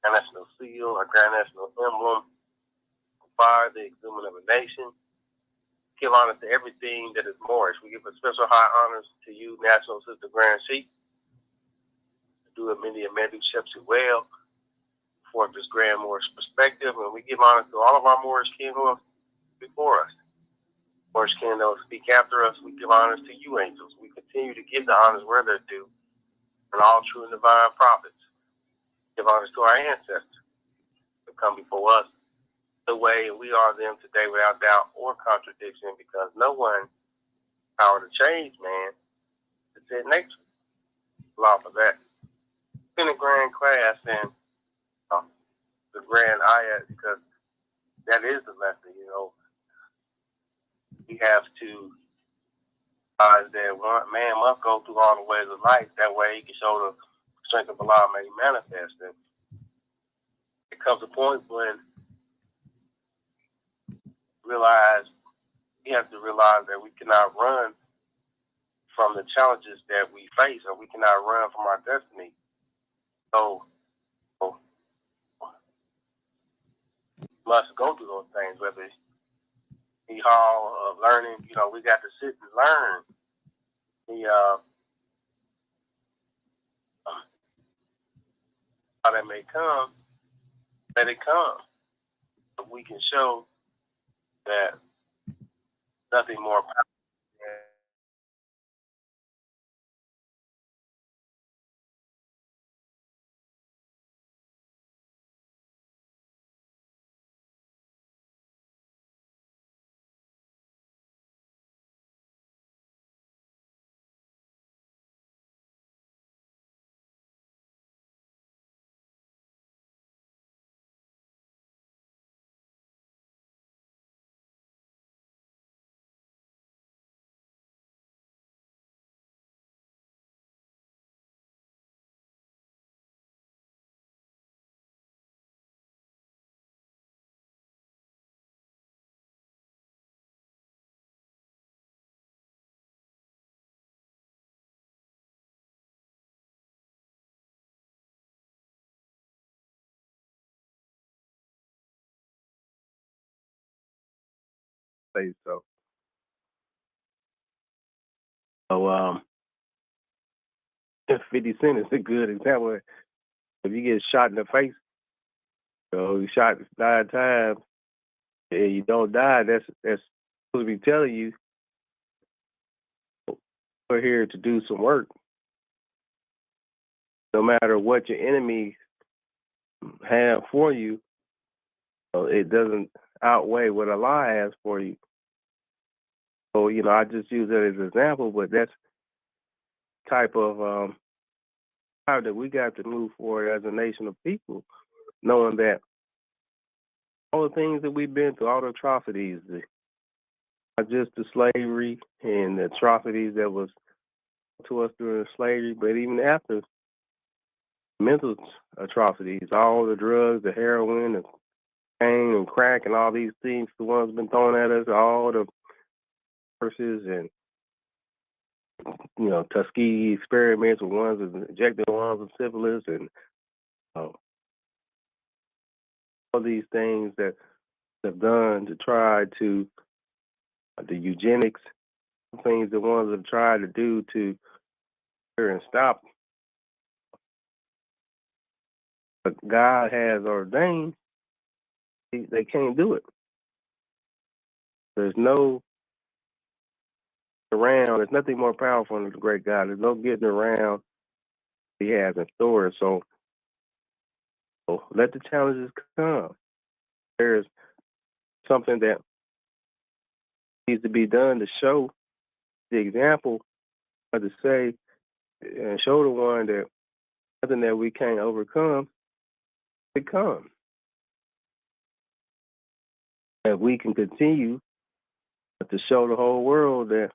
our national seal, our grand national emblem, fire, the exhuman of a nation. Give honor to everything that is Moorish. We give a special high honors to you, National Sister Grand Sheik, to do a many a man who shephs you well, for this grand Moorish perspective, and we give honor to all of our Moorish kin who are before us. Moorish kin that will speak after us, we give honors to you, angels. We continue to give the honors where they're due, and all true and divine prophets. Give honors to our ancestors who come before us the way we are them today without doubt or contradiction, because no one power to change man is in nature. Law for that. It's been a grand class and the grand ayat, because that is the lesson, We have to realize that one man must go through all the ways of life. That way he can show the strength of Allah made manifest. And it comes a point when we have to realize that we cannot run from the challenges that we face, or we cannot run from our destiny. So we must go through those things, whether it's the hall of learning, we got to sit and learn. How that may come, let it come. But we can show that nothing more powerful say so. So 50 Cent is a good example. If you get shot in the face, you shot 9 times and you don't die, that's supposed to be telling you we're here to do some work. No matter what your enemies have for you, it doesn't outweigh what Allah has for you. So, I just use that as an example, but that's the type of how that we got to move forward as a nation of people, knowing that all the things that we've been through, all the atrocities, not just the slavery and the atrocities that was to us during slavery, but even after, mental atrocities, all the drugs, the heroin, the pain and crack and all these things, the ones been thrown at us, all the curses and Tuskegee experiments with ones and injected ones with syphilis and all these things that have done to try to the eugenics things the ones have tried to do to and stop. But God has ordained they can't do it. There's no around. There's nothing more powerful than the great God. There's no getting around He has in store. So let the challenges come. There's something that needs to be done to show the example, or to say and show the one that nothing that we can't overcome, it comes. And we can continue to show the whole world that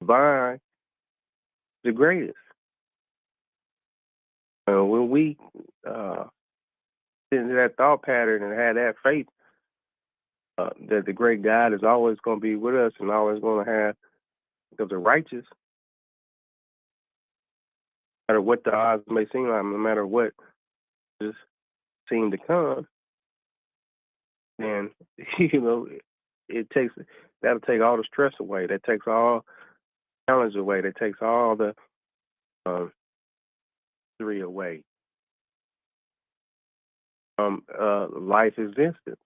divine is the greatest. When we get into that thought pattern and have that faith that the great God is always going to be with us and always going to have, because the righteous, no matter what the odds may seem like, no matter what just seem to come, and that'll take all the stress away. That takes all challenge away. That takes all the misery away from life existence.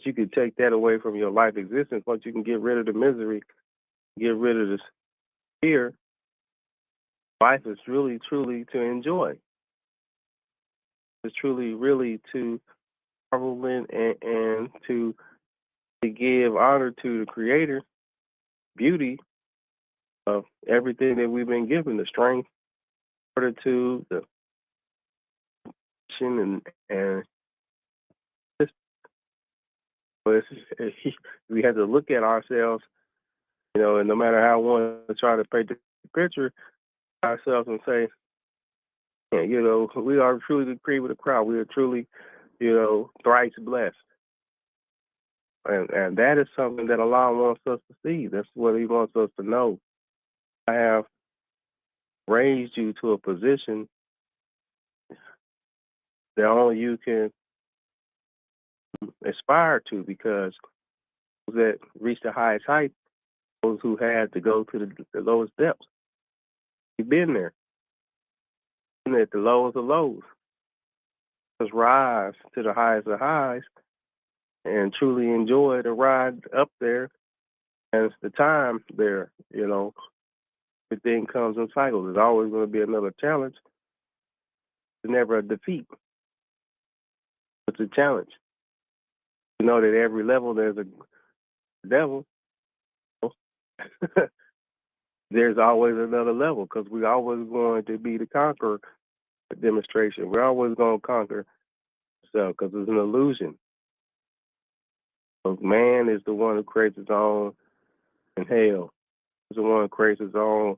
You can take that away from your life existence. Once you can get rid of the misery, get rid of the fear, life is really, truly to enjoy. It's truly, really to marvel in and to give honor to the Creator, beauty of everything that we've been given, the strength, fortitude, the and we have to look at ourselves, and no matter how one try to paint the picture ourselves and say, we are truly the cream of the crowd. We are truly, thrice blessed. And that is something that Allah wants us to see. That's what He wants us to know. I have raised you to a position that only you can aspire to, because those that reach the highest height, those who had to go to the lowest depths. You've been there. Been at the lowest of lows. Just rise to the highest of highs and truly enjoy the ride up there. And it's the time there, everything comes in cycles. There's always going to be another challenge. It's never a defeat. It's a challenge. You know that at every level there's a devil. There's always another level, because we're always going to be the conqueror demonstration. We're always going to conquer ourselves, because it's an illusion. So man is the one who creates his own in hell. He's the one who creates his own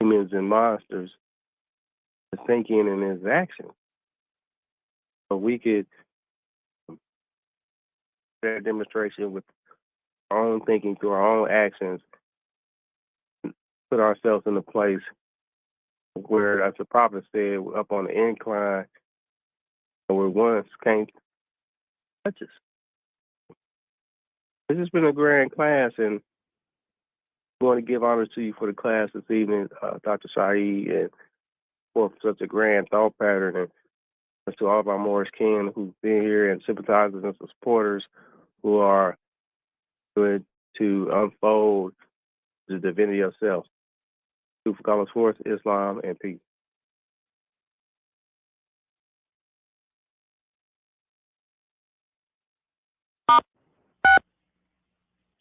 demons and monsters, his thinking and his action. So we could that demonstration with our own thinking through our own actions, put ourselves in a place where, as the prophet said, we're up on the incline, and where once can't touch us. This has been a grand class, and I want to give honor to you for the class this evening, Dr. Saeed, and for such a grand thought pattern, and to all of our Moorish kin who've been here, and sympathizers and supporters who are good to unfold the divinity of self. To call us forth, Islam, and peace.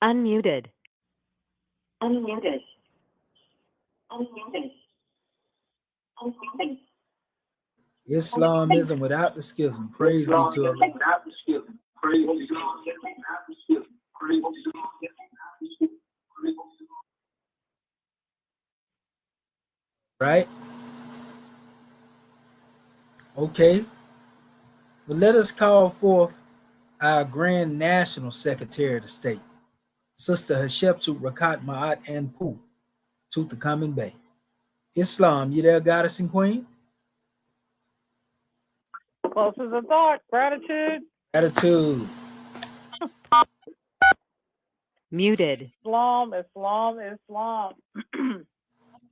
Unmuted. Islamism without the schism. Praise be to Allah. Right? Okay. Well, let us call forth our Grand National Secretary of State, Sister Hatshepsut Rakat Ma'at Anpu, Tutankhamun Bey. Islam, you there, Goddess and Queen? Close as a thought. Gratitude. Gratitude. Muted. Islam.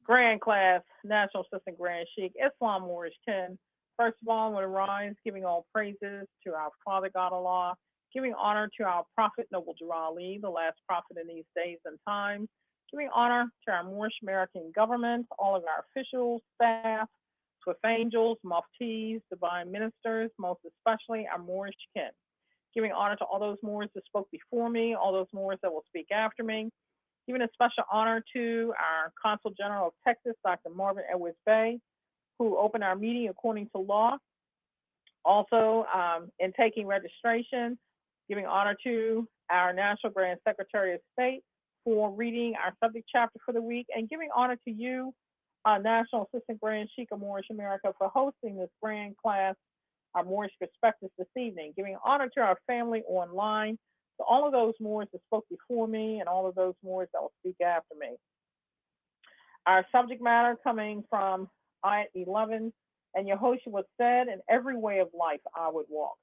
Grand class, National Assistant Grand Sheikh, Islam Moorish 10. First of all, I want to rise, giving all praises to our Father God Allah, giving honor to our Prophet Noble Jura Ali, the last prophet in these days and times, giving honor to our Moorish American government, all of our officials, staff, Swift angels, muftis, divine ministers, most especially our Moorish kin. Giving honor to all those Moors that spoke before me, all those Moors that will speak after me. Giving a special honor to our Consul General of Texas, Dr. Marvin Edwards Bey, who opened our meeting according to law. Also, in taking registration, giving honor to our National Grand Secretary of State for reading our subject chapter for the week, and giving honor to you, National Assistant Grand Sheikh of Moorish America, for hosting this grand class, our Moorish Perspectives this evening. Giving honor to our family online, to all of those Moors that spoke before me and all of those Moors that will speak after me. Our subject matter coming from Ayat 11 And Yehoshua said, in every way of life I would walk.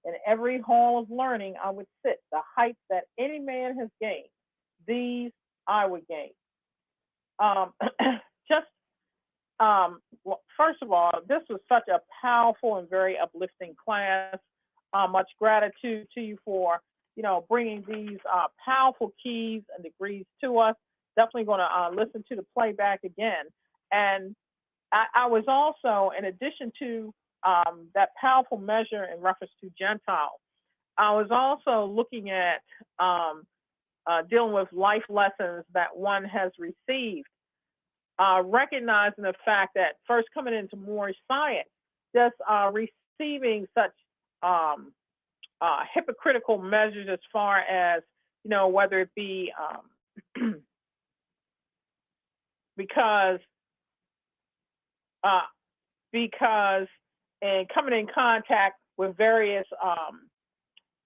In every hall of learning I would sit. The heights that any man has gained, these I would gain. Just first of all, this was such a powerful and very uplifting class. Much gratitude to you for, bringing these powerful keys and degrees to us. Definitely going to listen to the playback again. And I was also, in addition to that powerful measure in reference to Gentiles, I was also looking at dealing with life lessons that one has received, recognizing the fact that first coming into Moorish science, just receiving such hypocritical measures as far as, whether it be because in coming in contact with various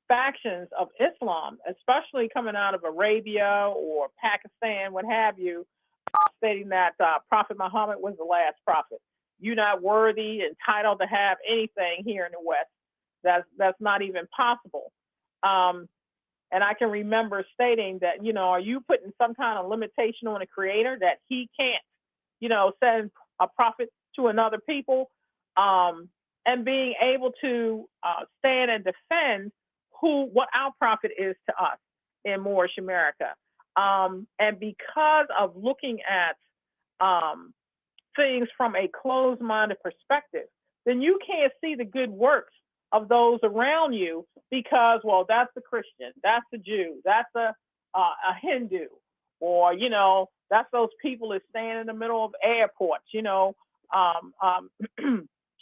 factions of Islam, especially coming out of Arabia or Pakistan, what have you, stating that Prophet Muhammad was the last prophet. You're not worthy, entitled to have anything here in the West. That's not even possible. And I can remember stating that, are you putting some kind of limitation on a creator that he can't, send a prophet to another people, and being able to stand and defend what our prophet is to us in Moorish America. And because of looking at things from a closed-minded perspective, then you can't see the good works of those around you because, well, that's the Christian, that's the Jew, that's a Hindu, or, that's those people that stand in the middle of airports,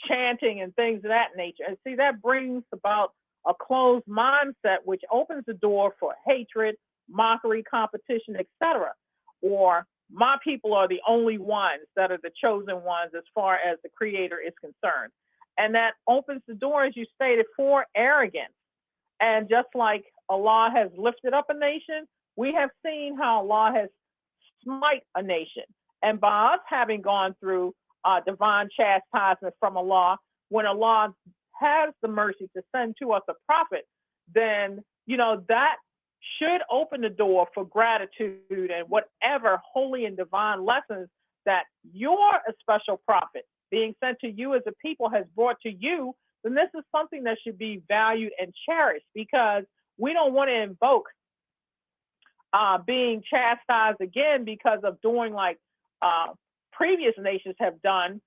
chanting and things of that nature. And see, that brings about a closed mindset, which opens the door for hatred, mockery, competition, etc. Or my people are the only ones that are the chosen ones as far as the Creator is concerned. And that opens the door, as you stated, for arrogance. And just like Allah has lifted up a nation, we have seen how Allah has smite a nation. And by us having gone through divine chastisement from Allah, when Allah has the mercy to send to us a prophet, then, that should open the door for gratitude and whatever holy and divine lessons that your special prophet being sent to you as a people has brought to you, then this is something that should be valued and cherished, because we don't want to invoke being chastised again because of doing like previous nations have done,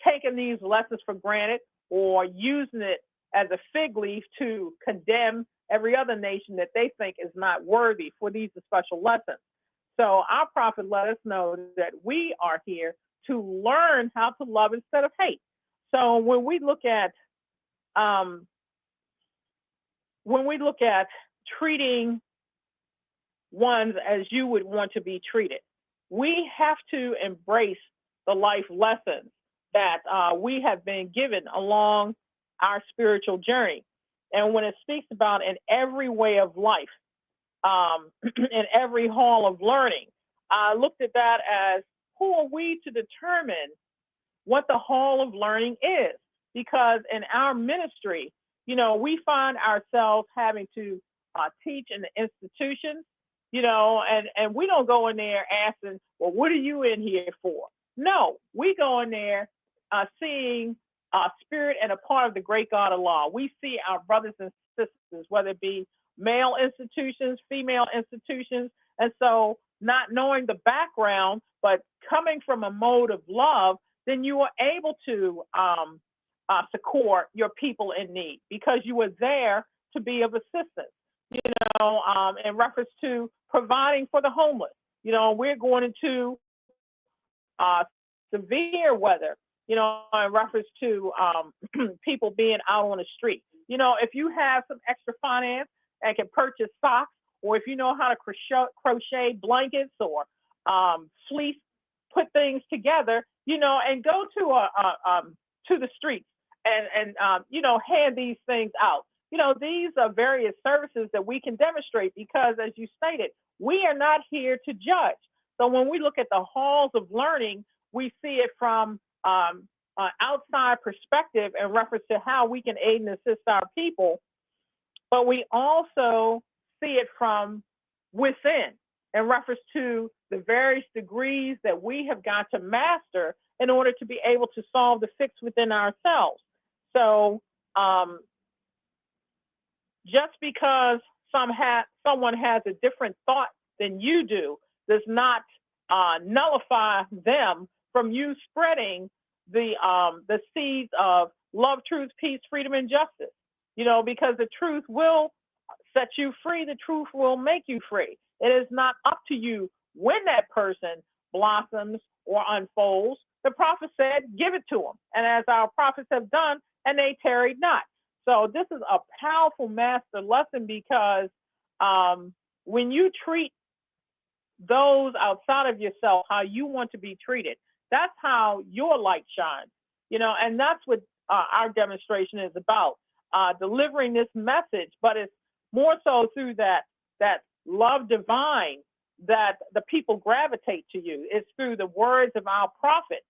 taking these lessons for granted or using it as a fig leaf to condemn every other nation that they think is not worthy for these special lessons. So our prophet let us know that we are here to learn how to love instead of hate. So when we look at treating ones as you would want to be treated, we have to embrace the life lessons that we have been given along our spiritual journey. And when it speaks about in every way of life, in every hall of learning, I looked at that as, who are we to determine what the hall of learning is? Because in our ministry, we find ourselves having to teach in the institutions, and we don't go in there asking, well, what are you in here for? No, we go in there seeing spirit and a part of the great God Allah. We see our brothers and sisters, whether it be male institutions, female institutions. And so not knowing the background, but coming from a mode of love, then you are able to support your people in need because you were there to be of assistance, in reference to providing for the homeless. We're going into severe weather, in reference to people being out on the street. If you have some extra finance and can purchase socks, or if you know how to crochet blankets or fleece, put things together, and go to the streets and hand these things out. These are various services that we can demonstrate because, as you stated, we are not here to judge. So when we look at the halls of learning, we see it from outside perspective in reference to how we can aid and assist our people, but we also see it from within in reference to the various degrees that we have got to master in order to be able to solve the fix within ourselves. So just because someone has a different thought than you do does not nullify them from you spreading the seeds of love, truth, peace, freedom, and justice. You know, because the truth will set you free. The truth will make you free. It is not up to you when that person blossoms or unfolds. The prophet said, give it to them. And as our prophets have done, and they tarried not. So this is a powerful master lesson, because when you treat those outside of yourself how you want to be treated, that's how your light shines. You know, and that's what our demonstration is about, delivering this message, but it's more so through that love divine that the people gravitate to you. It's through the words of our prophet,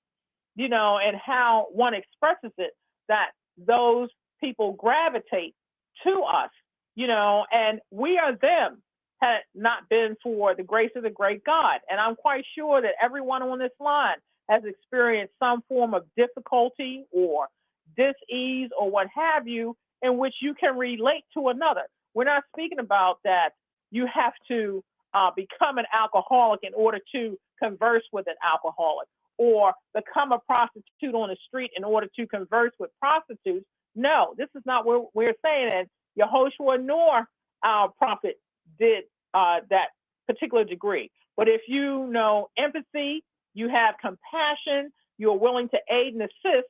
you know, and how one expresses it that those people gravitate to us, you know, and we are them had it not been for the grace of the great God. And I'm quite sure that everyone on this line has experienced some form of difficulty or dis-ease or what have you, in which you can relate to another. We're not speaking about that you have to become an alcoholic in order to converse with an alcoholic, or become a prostitute on the street in order to converse with prostitutes. No, this is not what we're saying. And Yehoshua nor our prophet did that particular degree. But if you know empathy, you have compassion, you're willing to aid and assist,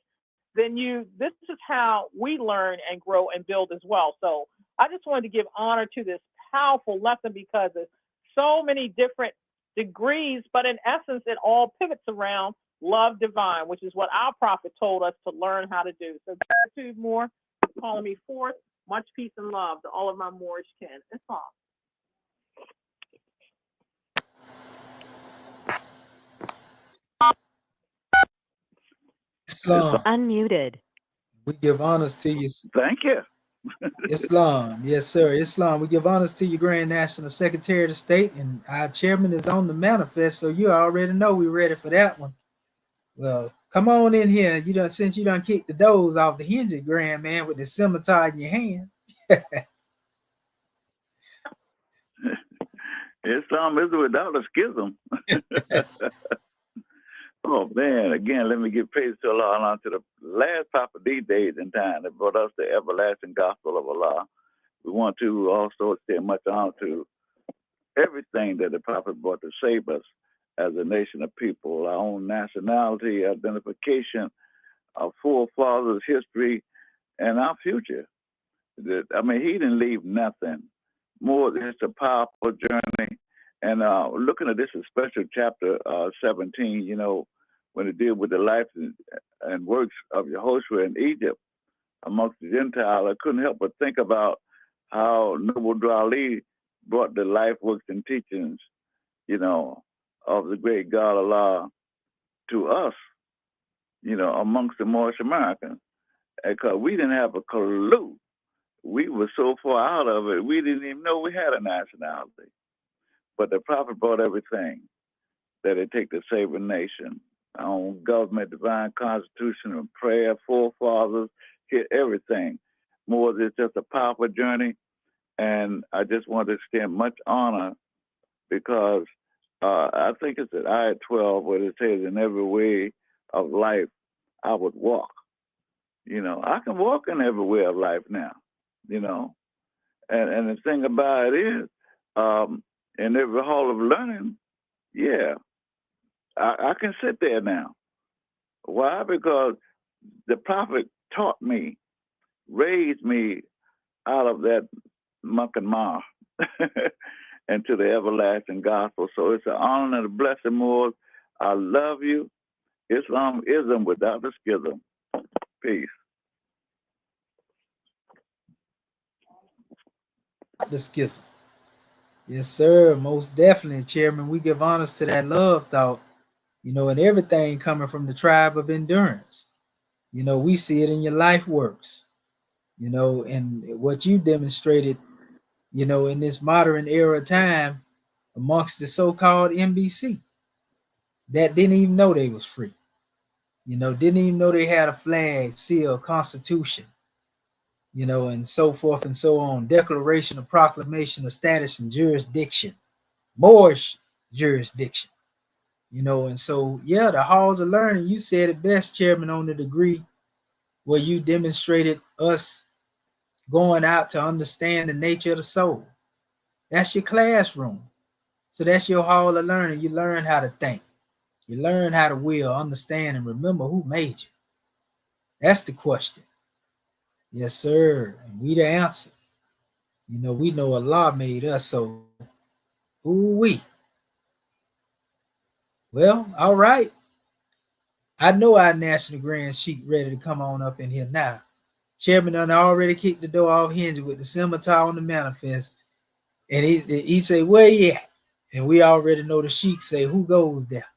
then this is how we learn and grow and build as well. So I just wanted to give honor to this powerful lesson, because there's so many different degrees, but in essence, it all pivots around love divine, which is what our prophet told us to learn how to do. So gratitude more for calling me forth. Much peace and love to all of my Moorish kin. That's all. Islam. Unmuted. We give honors to you. Thank you. Islam. Yes, sir. Islam. We give honors to your Grand National Secretary of State, and our chairman is on the manifest, so you already know we're ready for that one. Well, come on in here. You done, since you done kicked the doors off the hinges, Grand Man, with the scimitar in your hand. Islam is without a schism. Oh man, again, let me give praise to Allah and on to the last top of these days and time that brought us the everlasting gospel of Allah. We want to also extend much honor to everything that the prophet brought to save us as a nation of people, our own nationality, identification, our forefathers' history, and our future. I mean, he didn't leave nothing. More, it's a powerful journey. And looking at this special chapter 17, you know, when it deals with the life and works of Yehoshua in Egypt amongst the Gentiles, I couldn't help but think about how Noble Drali brought the life, works, and teachings, you know, of the great God Allah to us, you know, amongst the Moorish Americans. Because we didn't have a clue. We were so far out of it, we didn't even know we had a nationality. But the prophet brought everything that it take to save a nation. Our own government, divine constitution, and prayer, forefathers, everything. More than just a powerful journey. And I just want to extend much honor, because I think it's at ayat 12 where it says, in every way of life, I would walk. You know, I can walk in every way of life now, you know. And the thing about it is, in every hall of learning, yeah, I can sit there now. Why? Because the prophet taught me, raised me out of that muck and mar into the everlasting gospel. So it's an honor and a blessing, more. I love you. Islam ism without a schism. Peace. The schism. Yes, sir. Most definitely, Chairman. We give honors to that love thought, you know, and everything coming from the tribe of endurance. You know, we see it in your life works, you know, and what you demonstrated, you know, in this modern era time amongst the so-called NBC that didn't even know they was free, you know, didn't even know they had a flag, seal, constitution, you know, and so forth and so on, declaration of proclamation of status and jurisdiction, Moorish jurisdiction, you know. And so, yeah, the halls of learning, you said it best, Chairman, on the degree where you demonstrated us going out to understand the nature of the soul. That's your classroom. So that's your hall of learning. You learn how to think. You learn how to will, understand, and remember who made you. That's the question. Yes, sir. And we the answer. You know, we know Allah made us, so ooh we. Well, all right. I know our National Grand Sheik ready to come on up in here now. Chairman done already kicked the door off hinge with the scimitar on the manifest. And he say, where you at? And we already know the Sheik say, who goes there?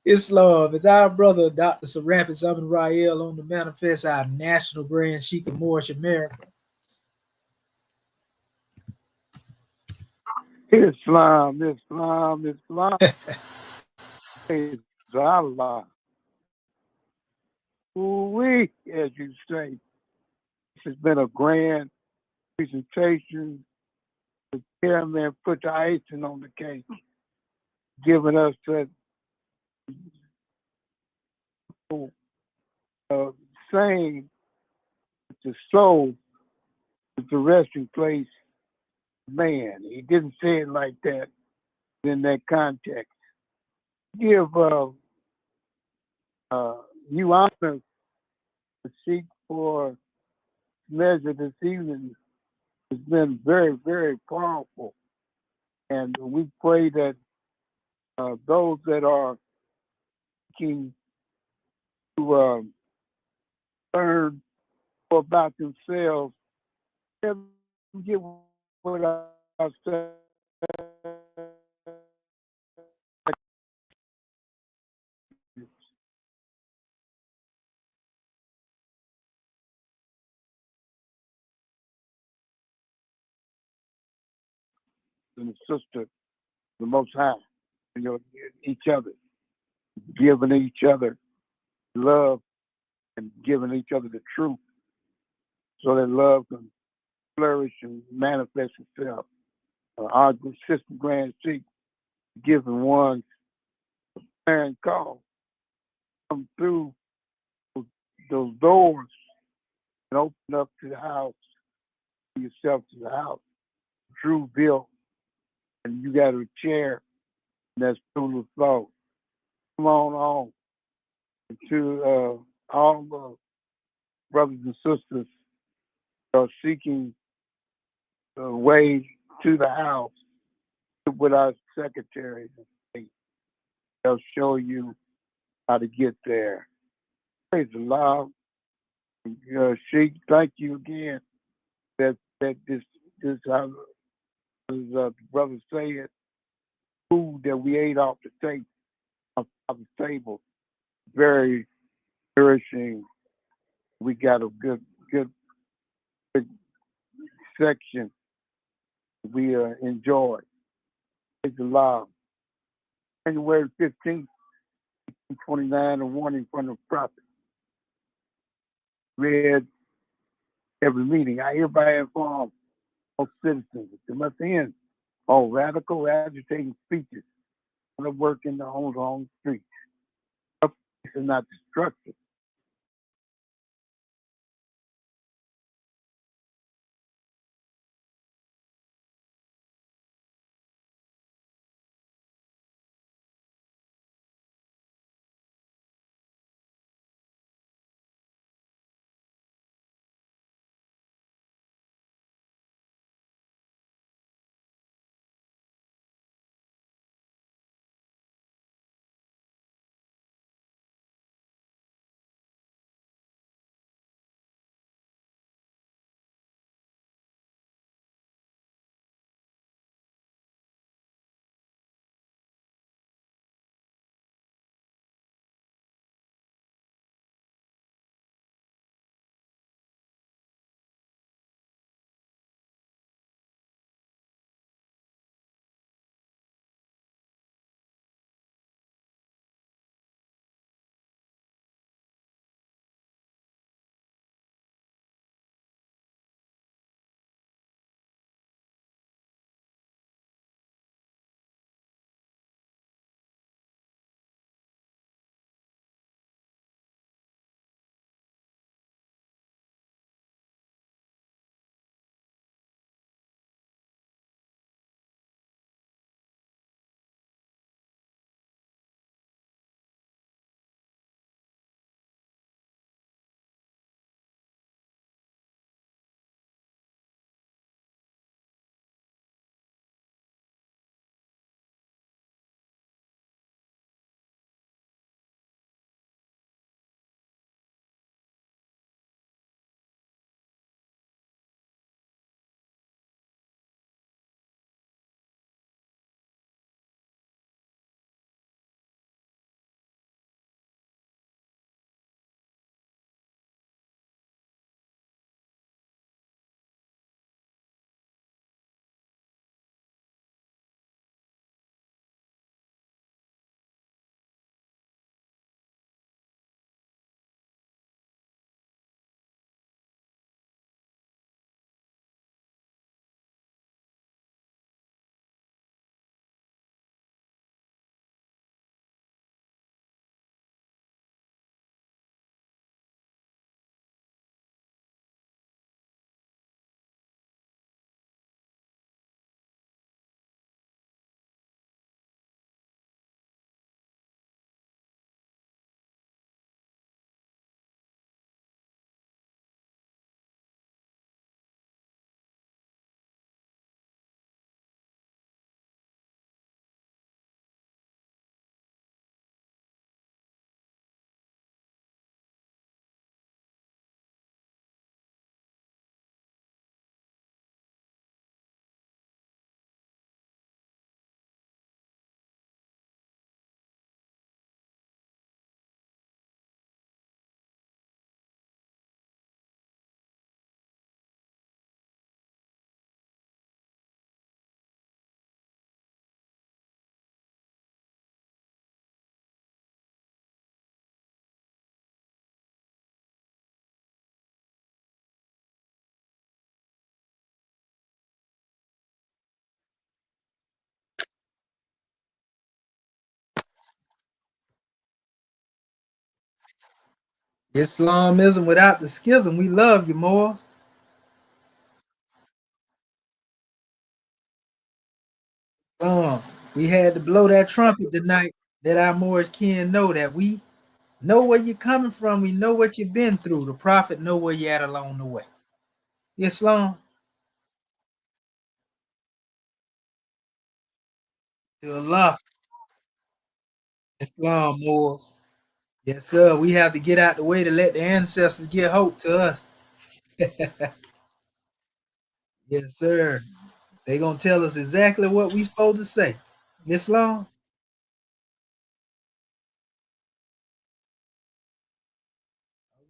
Islam. It's our brother, Dr. Serapis Amin Rael, on the manifest, our National Grand Sheik of Moorish America. Islam. Praise Allah. We, as you say, this has been a grand presentation. The chairman put the icing on the cake, giving us that saying that the soul is the resting place of man. He didn't say it like that in that context. Give you honor to seek for measure this evening has been very, very powerful. And we pray that those that are seeking to learn more about themselves, get what I said. And the sister, the Most High, you know, each other, giving each other love and giving each other the truth so that love can flourish and manifest itself. Our sister Grand Sheik giving one parent call, come through those doors and open up to the house, yourself to the house. Drew built, and you got a chair that's through the floor. Come on to all the brothers and sisters that are seeking a way to the house with our secretary. They'll show you how to get there. Praise the Lord. Sheikh, thank you again that this how the brother said, food that we ate off the table, very nourishing. We got a good section we enjoyed. Praise the Lord. January 15th, 29, a warning from the prophet. Read every meeting. I hereby inform all citizens that they must end all radical agitating speeches that work in their own wrong streets. Uplift and not destruction. Islamism without the schism. We love you, Moors. We had to blow that trumpet tonight that our Moorish kin know that we know where you're coming from. We know what you've been through. The prophet know where you're at along the way. Islam to Allah. Islam, Moors. Yes, sir. We have to get out the way to let the ancestors get hope to us. Yes, sir. They gonna tell us exactly what we supposed to say. Islam.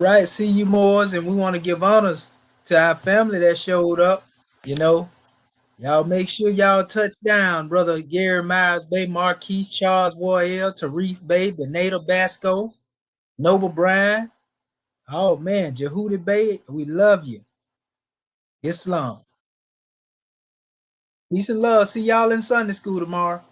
Right. See you, Moors, and we want to give honors to our family that showed up. You know, y'all make sure y'all touch down, brother Gary Myers Bay, Marquise Charles Royale, Tarif Bay, Benado Basco, Noble Bryan. Oh man, Jehudi Bay, we love you. Islam. Peace and love. See y'all in Sunday school tomorrow.